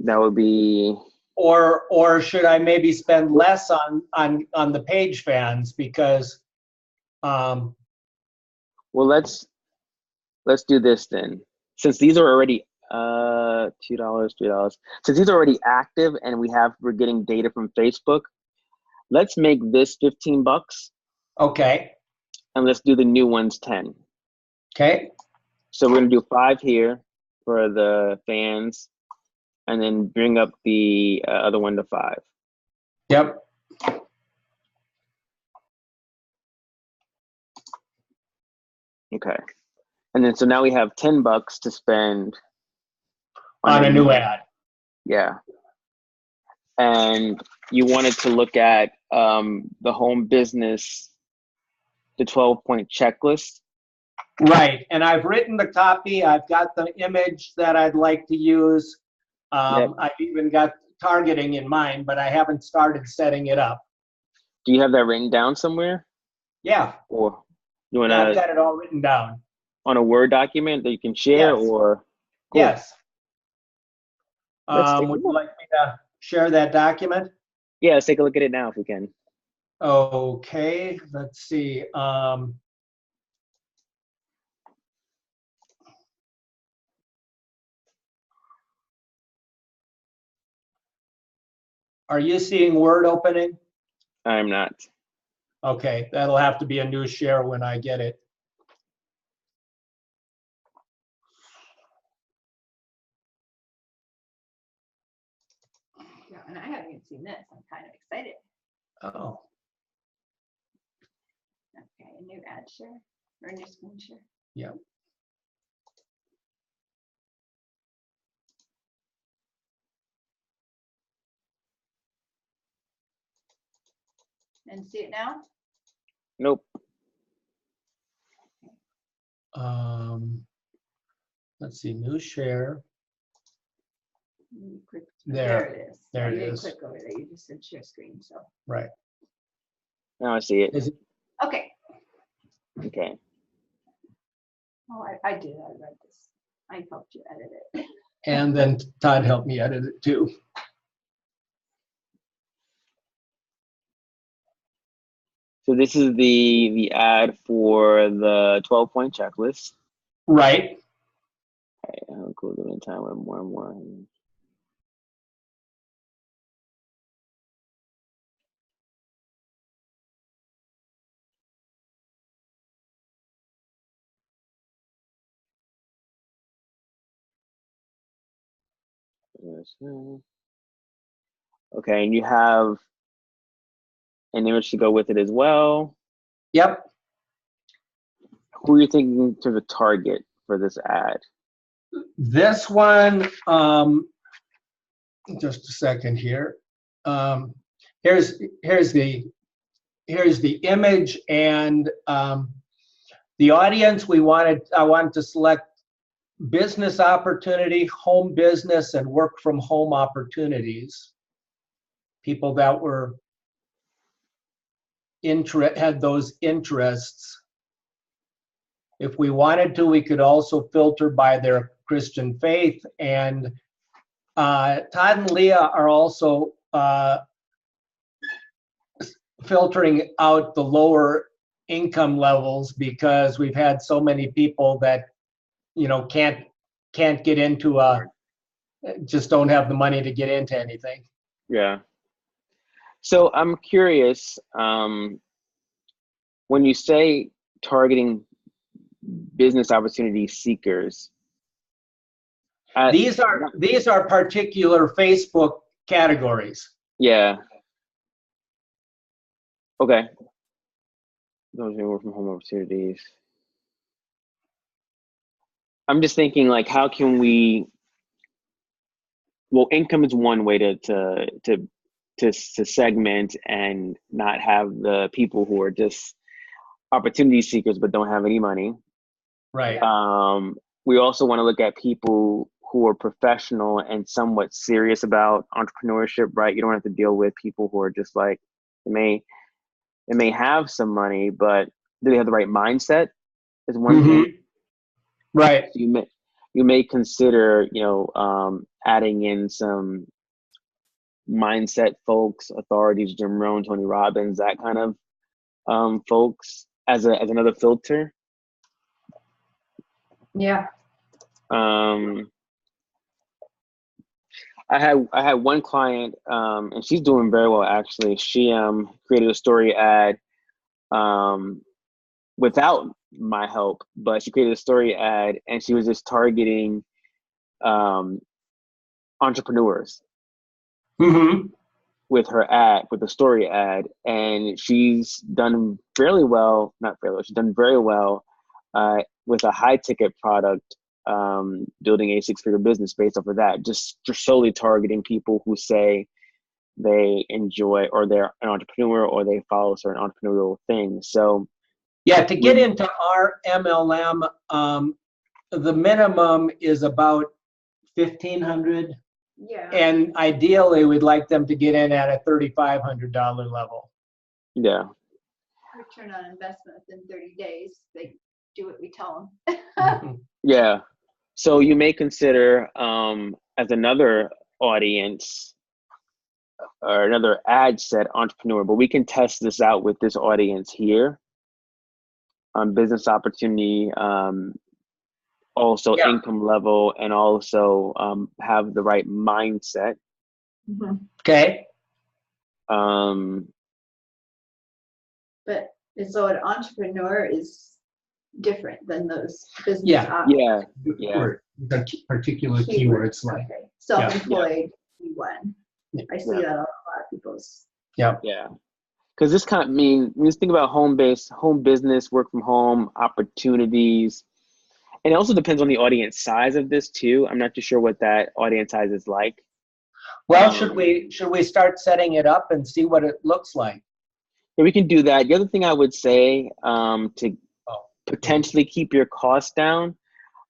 That would be. Or should I maybe spend less on the page fans because well, let's do this then. Since these are already $2, $3. Since these are already active and we're getting data from Facebook, let's make this $15. Okay. And let's do the new ones 10. Okay. So we're gonna do 5 here for the fans, and then bring up the other one to 5. Yep. Okay. And then so now we have $10 to spend on a new ad. Yeah. And you wanted to look at the home business, the 12-point checklist. Right. And I've written the copy. I've got the image that I'd like to use. Yep. I've even got targeting in mind, but I haven't started setting it up. Do you have that written down somewhere? Yeah. Or you want Yeah, I've to got it all written down. on a Word document that you can share? Yes. Or cool. Yes. Let's take a Would you look. like me to share that document? Yeah, let's take a look at it now if we can. Okay, let's see. Are you seeing Word opening? I'm not. Okay, that'll have to be a new share when I get it. Yeah, and I haven't even seen this. I'm kind of excited. Oh, Okay, a new ad share or a new screen share. yeah. And see it now? Nope. Let's see, new share. You click, There. it is. There You it didn't is. click over there. You just said share screen. So Right. Now I see it. Is it? okay. Okay. Oh, I did. I read this. I helped you edit it. And then Todd helped me edit it too. So this is the ad for the 12-point checklist. Right. Okay, how cool in time with more and more. Okay, and you have an image to go with it as well. Yep. Who are you thinking to the target for this ad? This one, just a second here. Here's the image and the audience. I wanted to select business opportunity, home business, and work from home opportunities. People that were had those interests. If we wanted to, we could also filter by their Christian faith. And Todd and Leah are also filtering out the lower income levels because we've had so many people that, you know, can't get into just don't have the money to get into anything. Yeah. So I'm curious, when you say targeting business opportunity seekers, these are particular Facebook categories. Yeah. Okay. Those are work from home opportunities. I'm just thinking, like, how can we? Well, income is one way to segment and not have the people who are just opportunity seekers but don't have any money. Right. We also want to look at people who are professional and somewhat serious about entrepreneurship, right? You don't have to deal with people who are just like, they may have some money, but do they have the right mindset is one thing. Right. So you may consider, adding in some mindset folks, authorities, Jim Rohn, Tony Robbins, that kind of folks as another filter. Yeah. I had one client, and she's doing very well actually. She created a story ad without my help, but she created a story ad and she was just targeting entrepreneurs with her ad, with the story ad, and she's done fairly well, not fairly, she's done very well with a high ticket product, building a 6-figure business based off of that, just solely targeting people who say they enjoy or they're an entrepreneur or they follow certain entrepreneurial things. So yeah, to get into our MLM, the minimum is about $1,500. Yeah. And ideally, we'd like them to get in at a $3,500 level. Yeah. return on investment within 30 days. They do what we tell them. Mhm. Yeah. So you may consider as another audience or another ad set entrepreneur, but we can test this out with this audience here on business opportunity, also Yeah. income level, and also have the right mindset. Okay. Um, But so an entrepreneur is different than those business. Yeah. yeah, yeah, Word. The particular keywords like. Okay. Self-employed, one. Yeah. I see Yeah. that on a lot of people's. Yeah. yeah. Because this kind of mean, when you think about home-based, home business, work from home, opportunities, and it also depends on the audience size of this too. I'm not too sure what that audience size is like. Well, should we start setting it up and see what it looks like? Yeah, we can do that. The other thing I would say to Oh. potentially keep your costs down,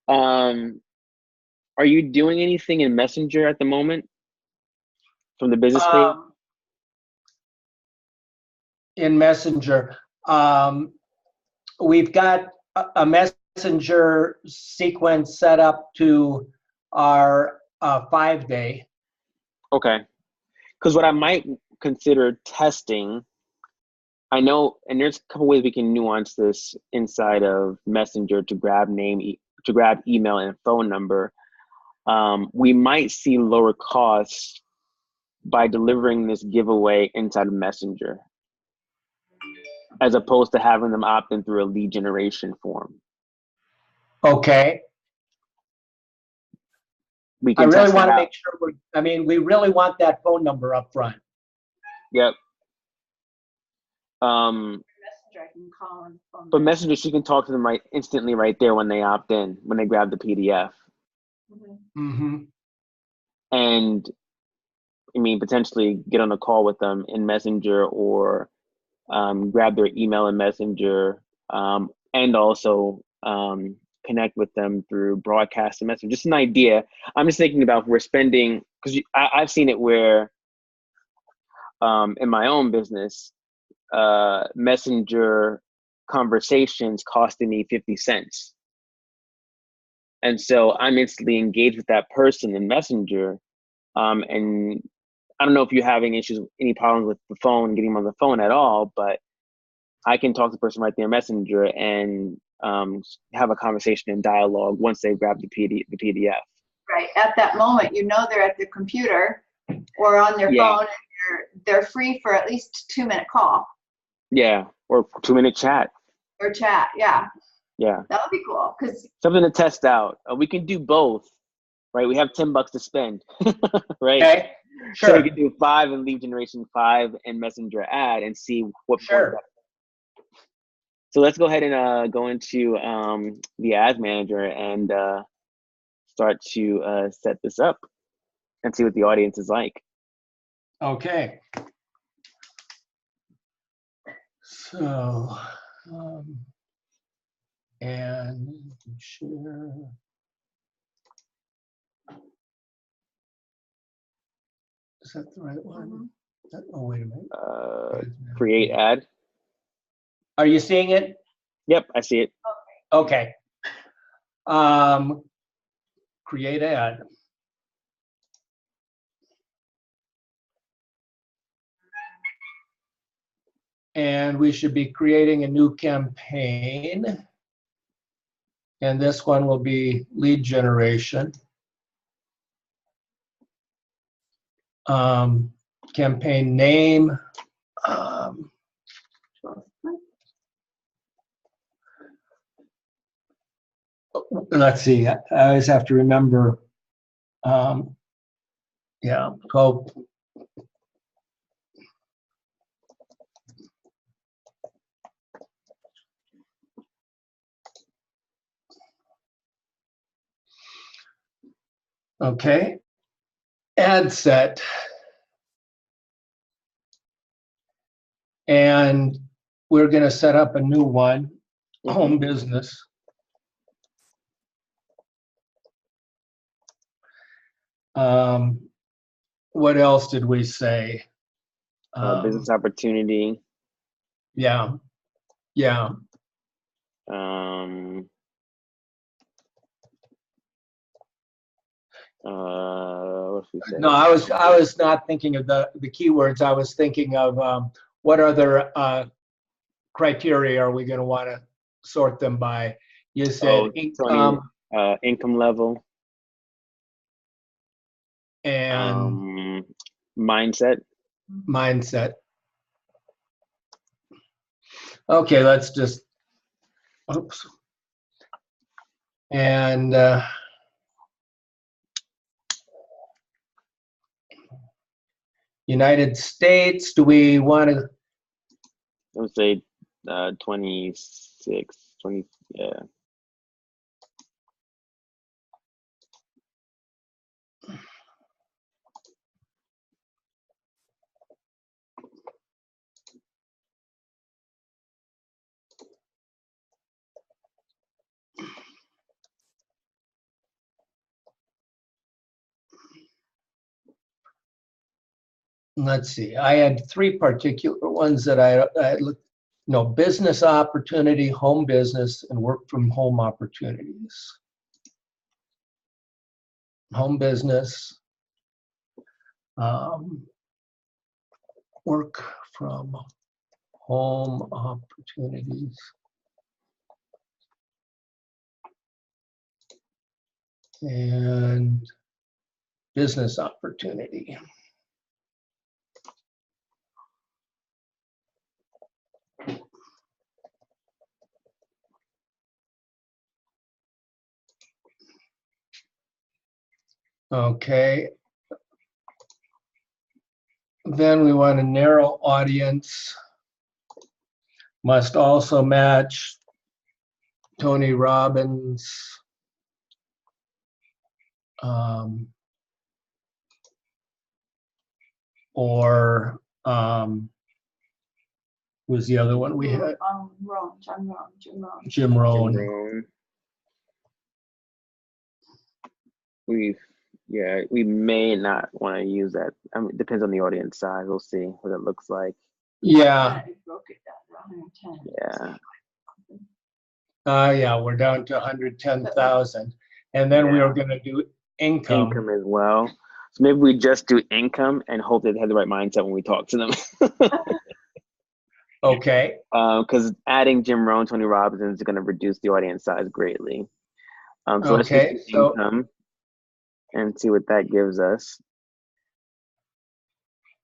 are you doing anything in Messenger at the moment from the business page? In Messenger, we've got a Messenger sequence set up to our 5-day. Okay. Because what I might consider testing, I know, and there's a couple ways we can nuance this inside of Messenger to grab to grab email and phone number. We might see lower costs by delivering this giveaway inside of Messenger, as opposed to having them opt in through a lead generation form. Okay. We I can really test want that to out. make sure we really want that phone number up front. Yep. Messenger, I can call on phone. But Messenger, she can talk to them instantly right there when they opt in, when they grab the PDF. Mm-hmm. And I mean, potentially get on a call with them in Messenger, or grab their email in Messenger, and also connect with them through broadcast and Messenger. Just an idea. I'm just thinking about if we're spending, because I've seen it where in my own business, Messenger conversations costing me 50 cents. And so I'm instantly engaged with that person in Messenger. And I don't know if you're having any problems with the phone, getting them on the phone at all, but I can talk to the person right there in Messenger and have a conversation and dialogue once they grab the PDF. Right. At that moment, they're at the computer or on their phone, and they're free for at least 2-minute call. Yeah, or 2-minute chat. Or chat. Yeah. Yeah. That would be cool, because Something to test out. We can do both, right? We have $10 to spend, right? Okay. Sure. So we can do 5 in lead generation, 5 in Messenger ad, and see what. Sure. So let's go ahead and go into the ads manager and start to set this up and see what the audience is like. Okay. So, and share. Is that the right one? Oh, wait a minute. Create ad. Are you seeing it? Yep, I see it. Okay. Create ad. And we should be creating a new campaign. And this one will be lead generation. Campaign name. Let's see, I always have to remember. Yeah, so okay, ad set. And we're going to set up a new one, home business. What else did we say? Business opportunity. Yeah. Yeah. What should we say? No, I was not thinking of the keywords. I was thinking of what other criteria are we going to want to sort them by? You said income. Income level. And mindset. Mindset. Okay, let's just, oops. And United States, do we want to? I would say 26, 20, yeah. Let's see, I had 3 particular ones that I looked, no, business opportunity, home business, and work from home opportunities. Home business, work from home opportunities. And business opportunity. Okay. Then we want a narrow audience. Must also match Tony Robbins. Or who's the other one we had? Jim Rohn. We may not want to use that. I mean, it depends on the audience size. We'll see what it looks like. Yeah. Yeah. Yeah, we're down to 110,000. And then we are going to do income. Income as well. So maybe we just do income and hope that they have the right mindset when we talk to them. Okay. Because adding Jim Rohn, Tony Robbins is going to reduce the audience size greatly. So let's just do income and see what that gives us.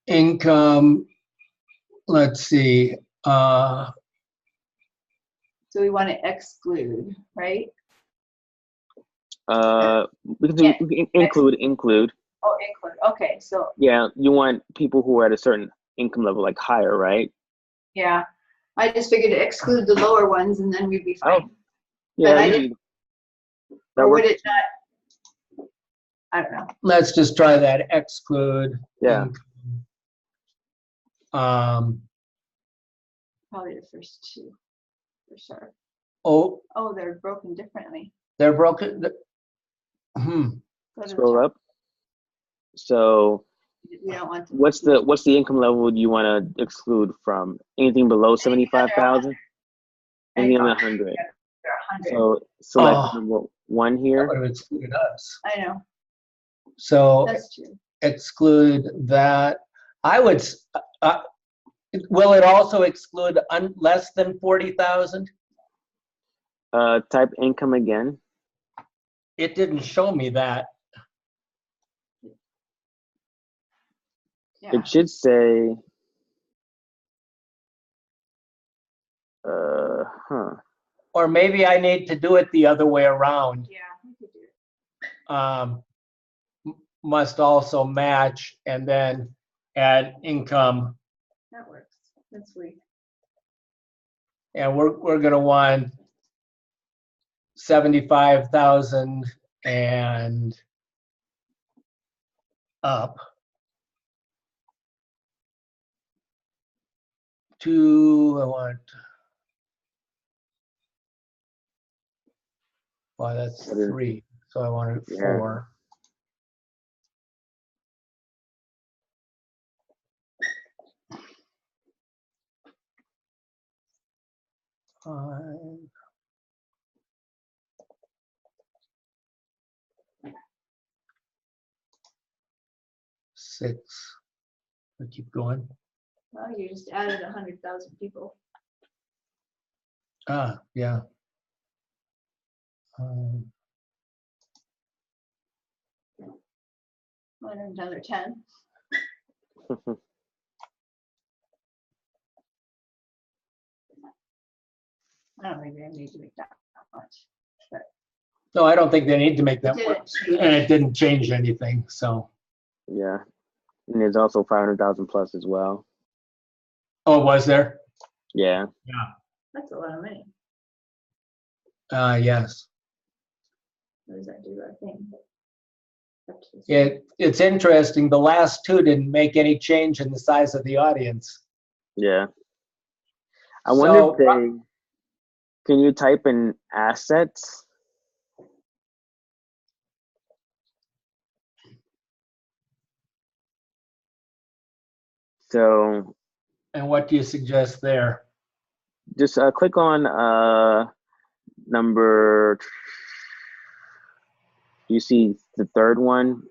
Income, let's see. So we want to exclude, right? We can do include. Oh, include. Okay, so yeah, you want people who are at a certain income level, like higher, right? Yeah, I just figured to exclude the lower ones and then we'd be fine. Oh, yeah. Or would it not? I don't know. Let's just try that. Exclude. Yeah. Income. Probably the first 2, for sure. Oh, they're broken differently. they're broken. Scroll up. So We don't want to. what's the income level you want to exclude from? Anything below 75,000? Anything under 100? So select number 1 here. That would have excluded us. I know. So That's true. exclude that. I would. Will it also exclude less than 40,000? Type income again. It didn't show me that. Yeah. It should say. Or maybe I need to do it the other way around. Yeah, we could do it. Must also match and then add income. That works. That's sweet. And we're going to want 75,000 and up to, I want, well, that's 3. So I wanted 4. 5. 6. We keep going. Well, you just added 100,000 people. Ah, yeah. Another 10. I don't think they need to make that much. But No, I don't think they need to make that It much. didn't And it didn't change anything, so. Yeah. And there's also 500,000 plus as well. Oh, was there? Yeah. that's a lot of money. Yes. What does that do, I think? Up to the It's interesting. The last two didn't make any change in the size of the audience. Yeah. I wonder So, if they, can you type in assets? So and what do you suggest there? just click on number, you see the third one,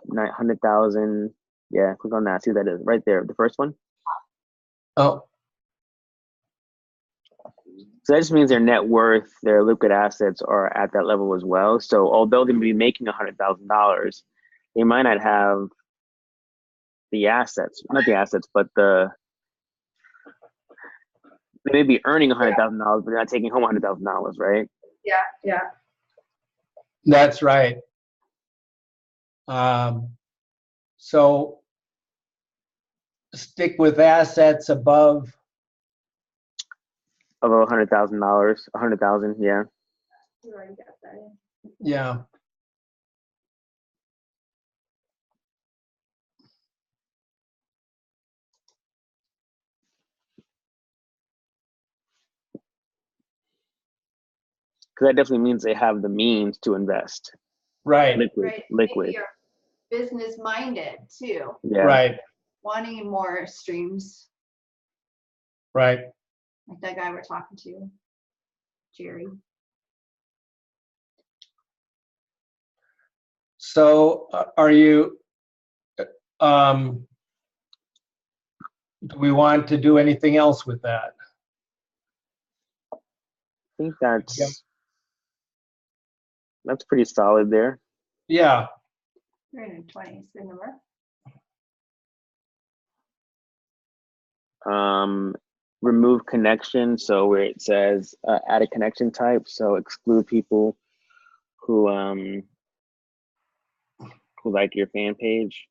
900,000. Yeah, click on that. See what that is right there, the first one. Oh, So that just means their net worth, their liquid assets are at that level as well. So although they may be making $100,000, they might not have the assets, not the assets, but they may be earning $100,000, but they're not taking home $100,000, right? yeah. that's right. So stick with assets above. Of $100,000, 100,000, yeah. You already got that in. Yeah. Because that definitely means they have the means to invest. Right. Liquid. Maybe you're business minded too, Yeah. Right. wanting more streams, Right. like that guy we're talking to, Jerry. So are you, do we want to do anything else with that? I think that's Yeah. that's pretty solid there. Yeah. 320 is the number. Remove connection, so where it says add a connection type, so exclude people who like your fan page.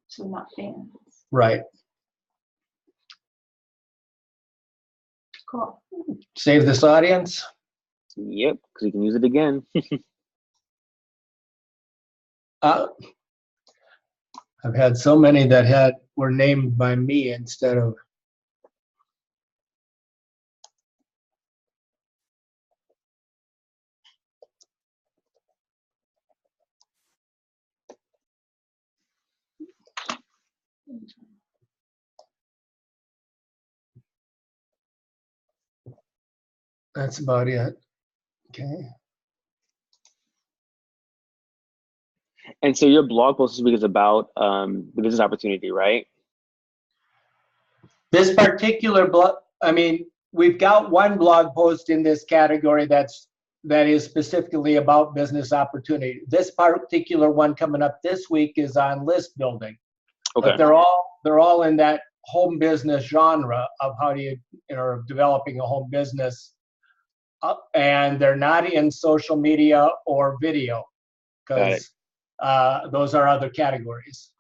So not fans. Right. Cool. Save this audience. Yep, because you can use it again. I've had so many that were named by me instead of. That's about it. Okay. And so your blog post this week is about the business opportunity, right? This particular blog, I mean, we've got one blog post in this category that is specifically about business opportunity. This particular one coming up this week is on list building. Okay. But they're all in that home business genre of how do you know, developing a home business. And they're not in social media or video because those are other categories.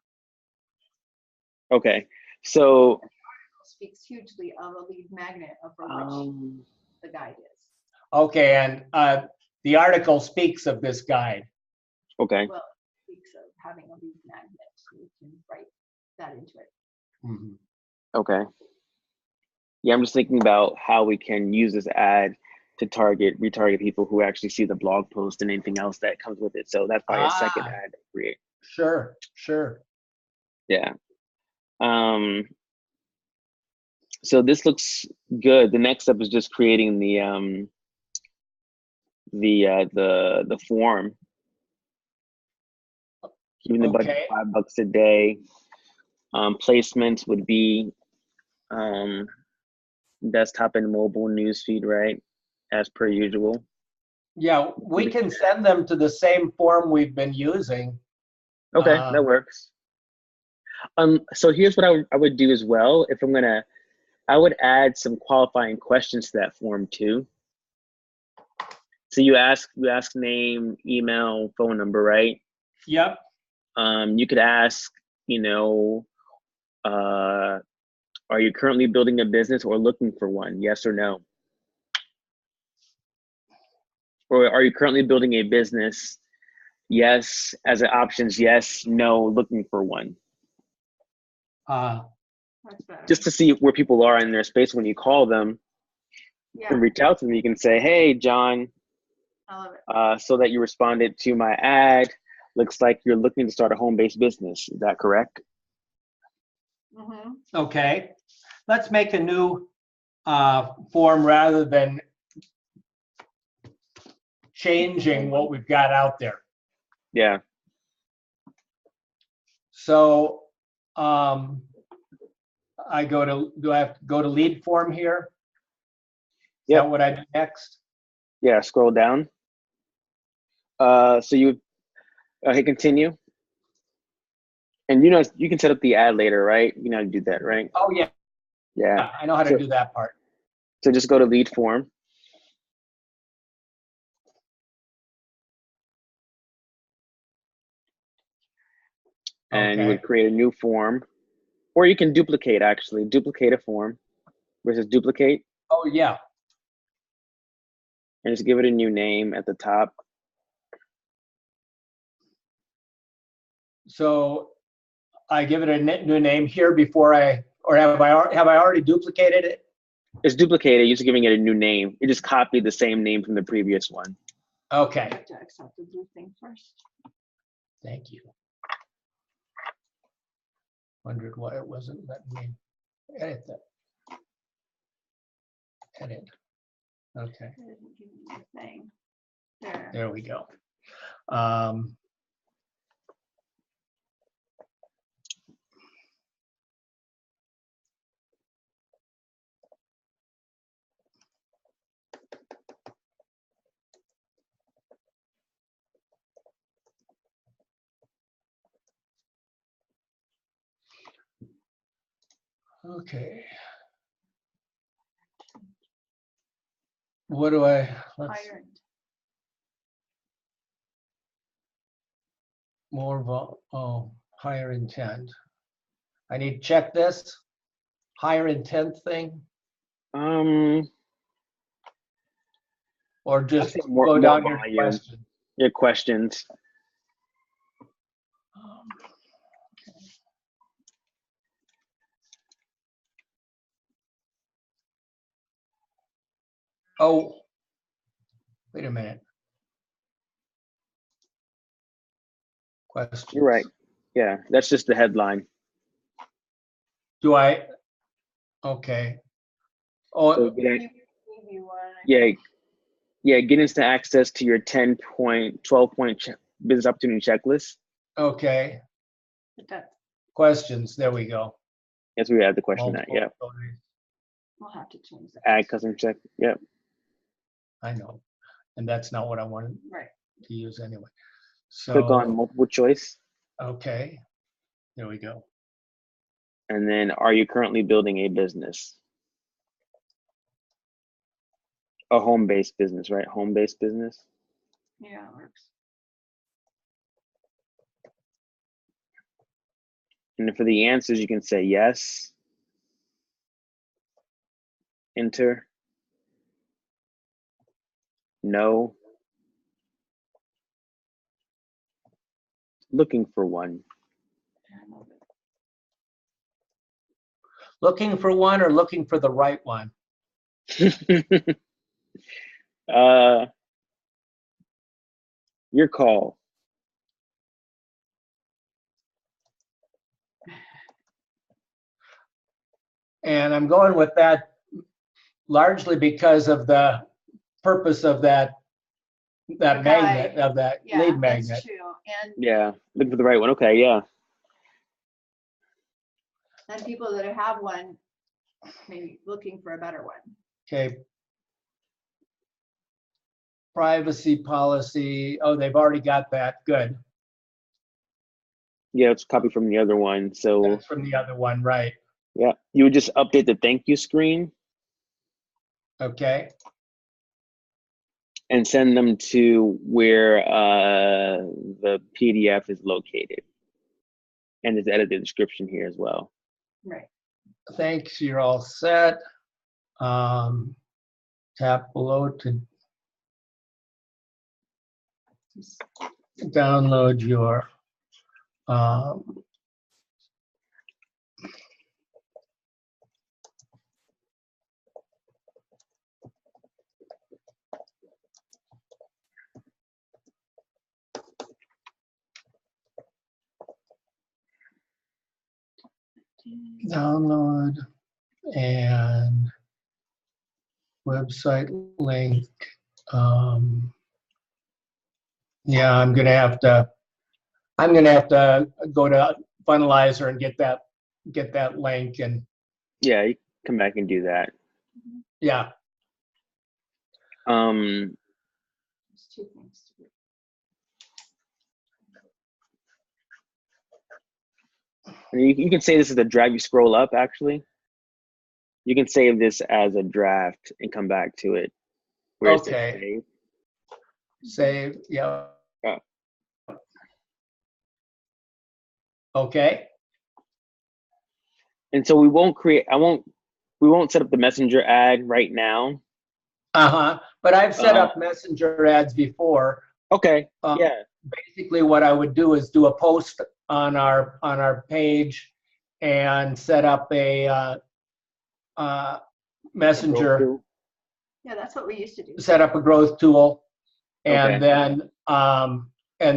Okay. So Speaks hugely of a lead magnet of which the guide is. Okay, and the article speaks of this guide. okay. Well, it speaks of having a lead magnet, so we can write that into it. Mm-hmm. Okay. Yeah, I'm just thinking about how we can use this ad to retarget people who actually see the blog post and anything else that comes with it. So that's probably a second ad to create. Sure. Yeah. So this looks good. The next step is just creating the form. Keeping the budget Okay. $5 a day. Placements would be desktop and mobile newsfeed, right? As per usual. Yeah, we can send them to the same form we've been using. Okay, that works. So here's what I would do as well. If I'm gonna, I would add some qualifying questions to that form too. So you ask name, email, phone number, right? Yep. You could ask, are you currently building a business or looking for one? Yes or no. Or are you currently building a business? Yes, as an options, yes, no, looking for one. That's better. Just to see where people are in their space when you call them Yeah, and reach out to them. You can say, hey, John, I love it. so that you responded to my ad, looks like you're looking to start a home-based business. Is that correct? Mm-hmm. Okay. Let's make a new form rather than changing what we've got out there. Yeah. So I do I have to go to lead form here? Is Yep. that what I do next? Yeah, scroll down. So you would hit continue. And you can set up the ad later, right? You know how to do that, right? Oh, yeah. Yeah. I know how to do that part. So just go to lead form. And you Okay. would create a new form. Or you can duplicate a form where it says duplicate. Oh, yeah. And just give it a new name at the top. So I give it a new name here before or have I already duplicated it? It's duplicated, you're just giving it a new name. You just copied the same name from the previous one. Okay. I have to accept the blue thing first. Thank you. Wondered why it wasn't letting me edit that. Edit. Okay. It didn't give me the thing. There. There we go. Okay. What do let's Higher. higher intent. I need to check this higher intent thing, or I'll just say more go down your volume. question. Your questions. Oh, wait a minute. Questions. You're right. Yeah, that's just the headline. Do I? Okay. Oh, So Preview one. get instant access to your 12-point business opportunity checklist. okay. But that Questions. There we go. Yes, we add the question at. Multiple Yeah. stories. we'll have to change that. Add custom check. Yep. I know. And that's not what I wanted Right. to use anyway. Click on So, multiple choice. okay. There we go. And then, are you currently building a business? A home-based business, right? Home-based business. Yeah, it works. And for the answers, you can say yes. Enter. No. Looking for one. I love it. Looking for one or looking for the right one? Your call. And I'm going with that largely because of the purpose of that The magnet, guide. of that Yeah, lead magnet. that's true. Yeah, looking for the right one. Okay, yeah. And people that have one, maybe looking for a better one. Okay. Privacy policy. Oh, they've already got that. Good. Yeah, it's copied from the other one. So That's from the other one, right? yeah, you would just update the thank you screen Okay. and send them to where the PDF is located. And just edit the description here as well. Right. Thanks. You're all set. Tap below to download your download and website link. Yeah, I'm gonna have to go to Funnelizer and get that link, and Yeah, you can come back and do that. yeah. There's two things to do. And you can say this is a draft. You scroll up, actually. You can save this as a draft and come back to it. Where it says Okay. save. Save. Yeah. Yeah. Okay. And so we won't set up the messenger ad right now. But I've set up messenger ads before. Okay. Yeah. Basically, what I would do is do a post on our page and set up a messenger. Yeah, that's what we used to do. Set up a growth tool, and Okay.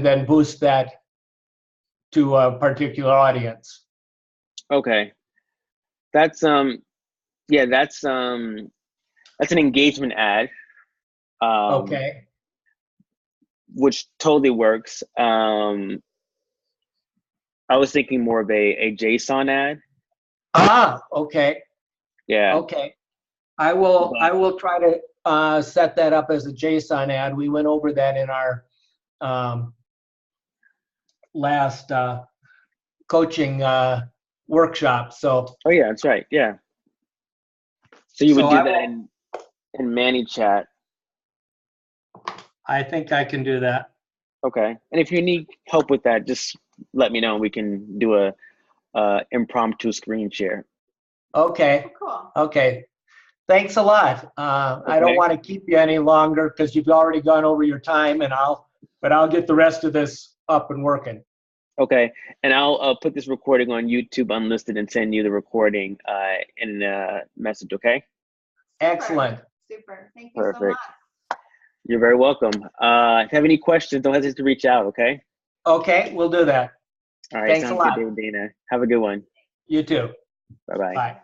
then boost that to a particular audience. Okay. That's yeah, that's an engagement ad. Okay. Which totally works. I was thinking more of a JSON ad. Okay. Yeah. Okay. I will try to set that up as a JSON ad. We went over that in our last coaching workshop. So. Oh yeah, that's right. Yeah. So you would So do that in ManyChat. I think I can do that. Okay. And if you need help with that, just let me know. We can do a impromptu screen share. Okay. Oh, cool. Okay. Thanks a lot. I don't want to keep you any longer because you've already gone over your time, but I'll get the rest of this up and working. Okay. And I'll put this recording on YouTube unlisted and send you the recording in a message. Okay. Excellent. Super. Thank you so much. You're very welcome. If you have any questions, don't hesitate to reach out. Okay. Okay, we'll do that. All right. Thanks a Sounds lot. good, David Dana. Have a good one. You too. Bye-bye. Bye.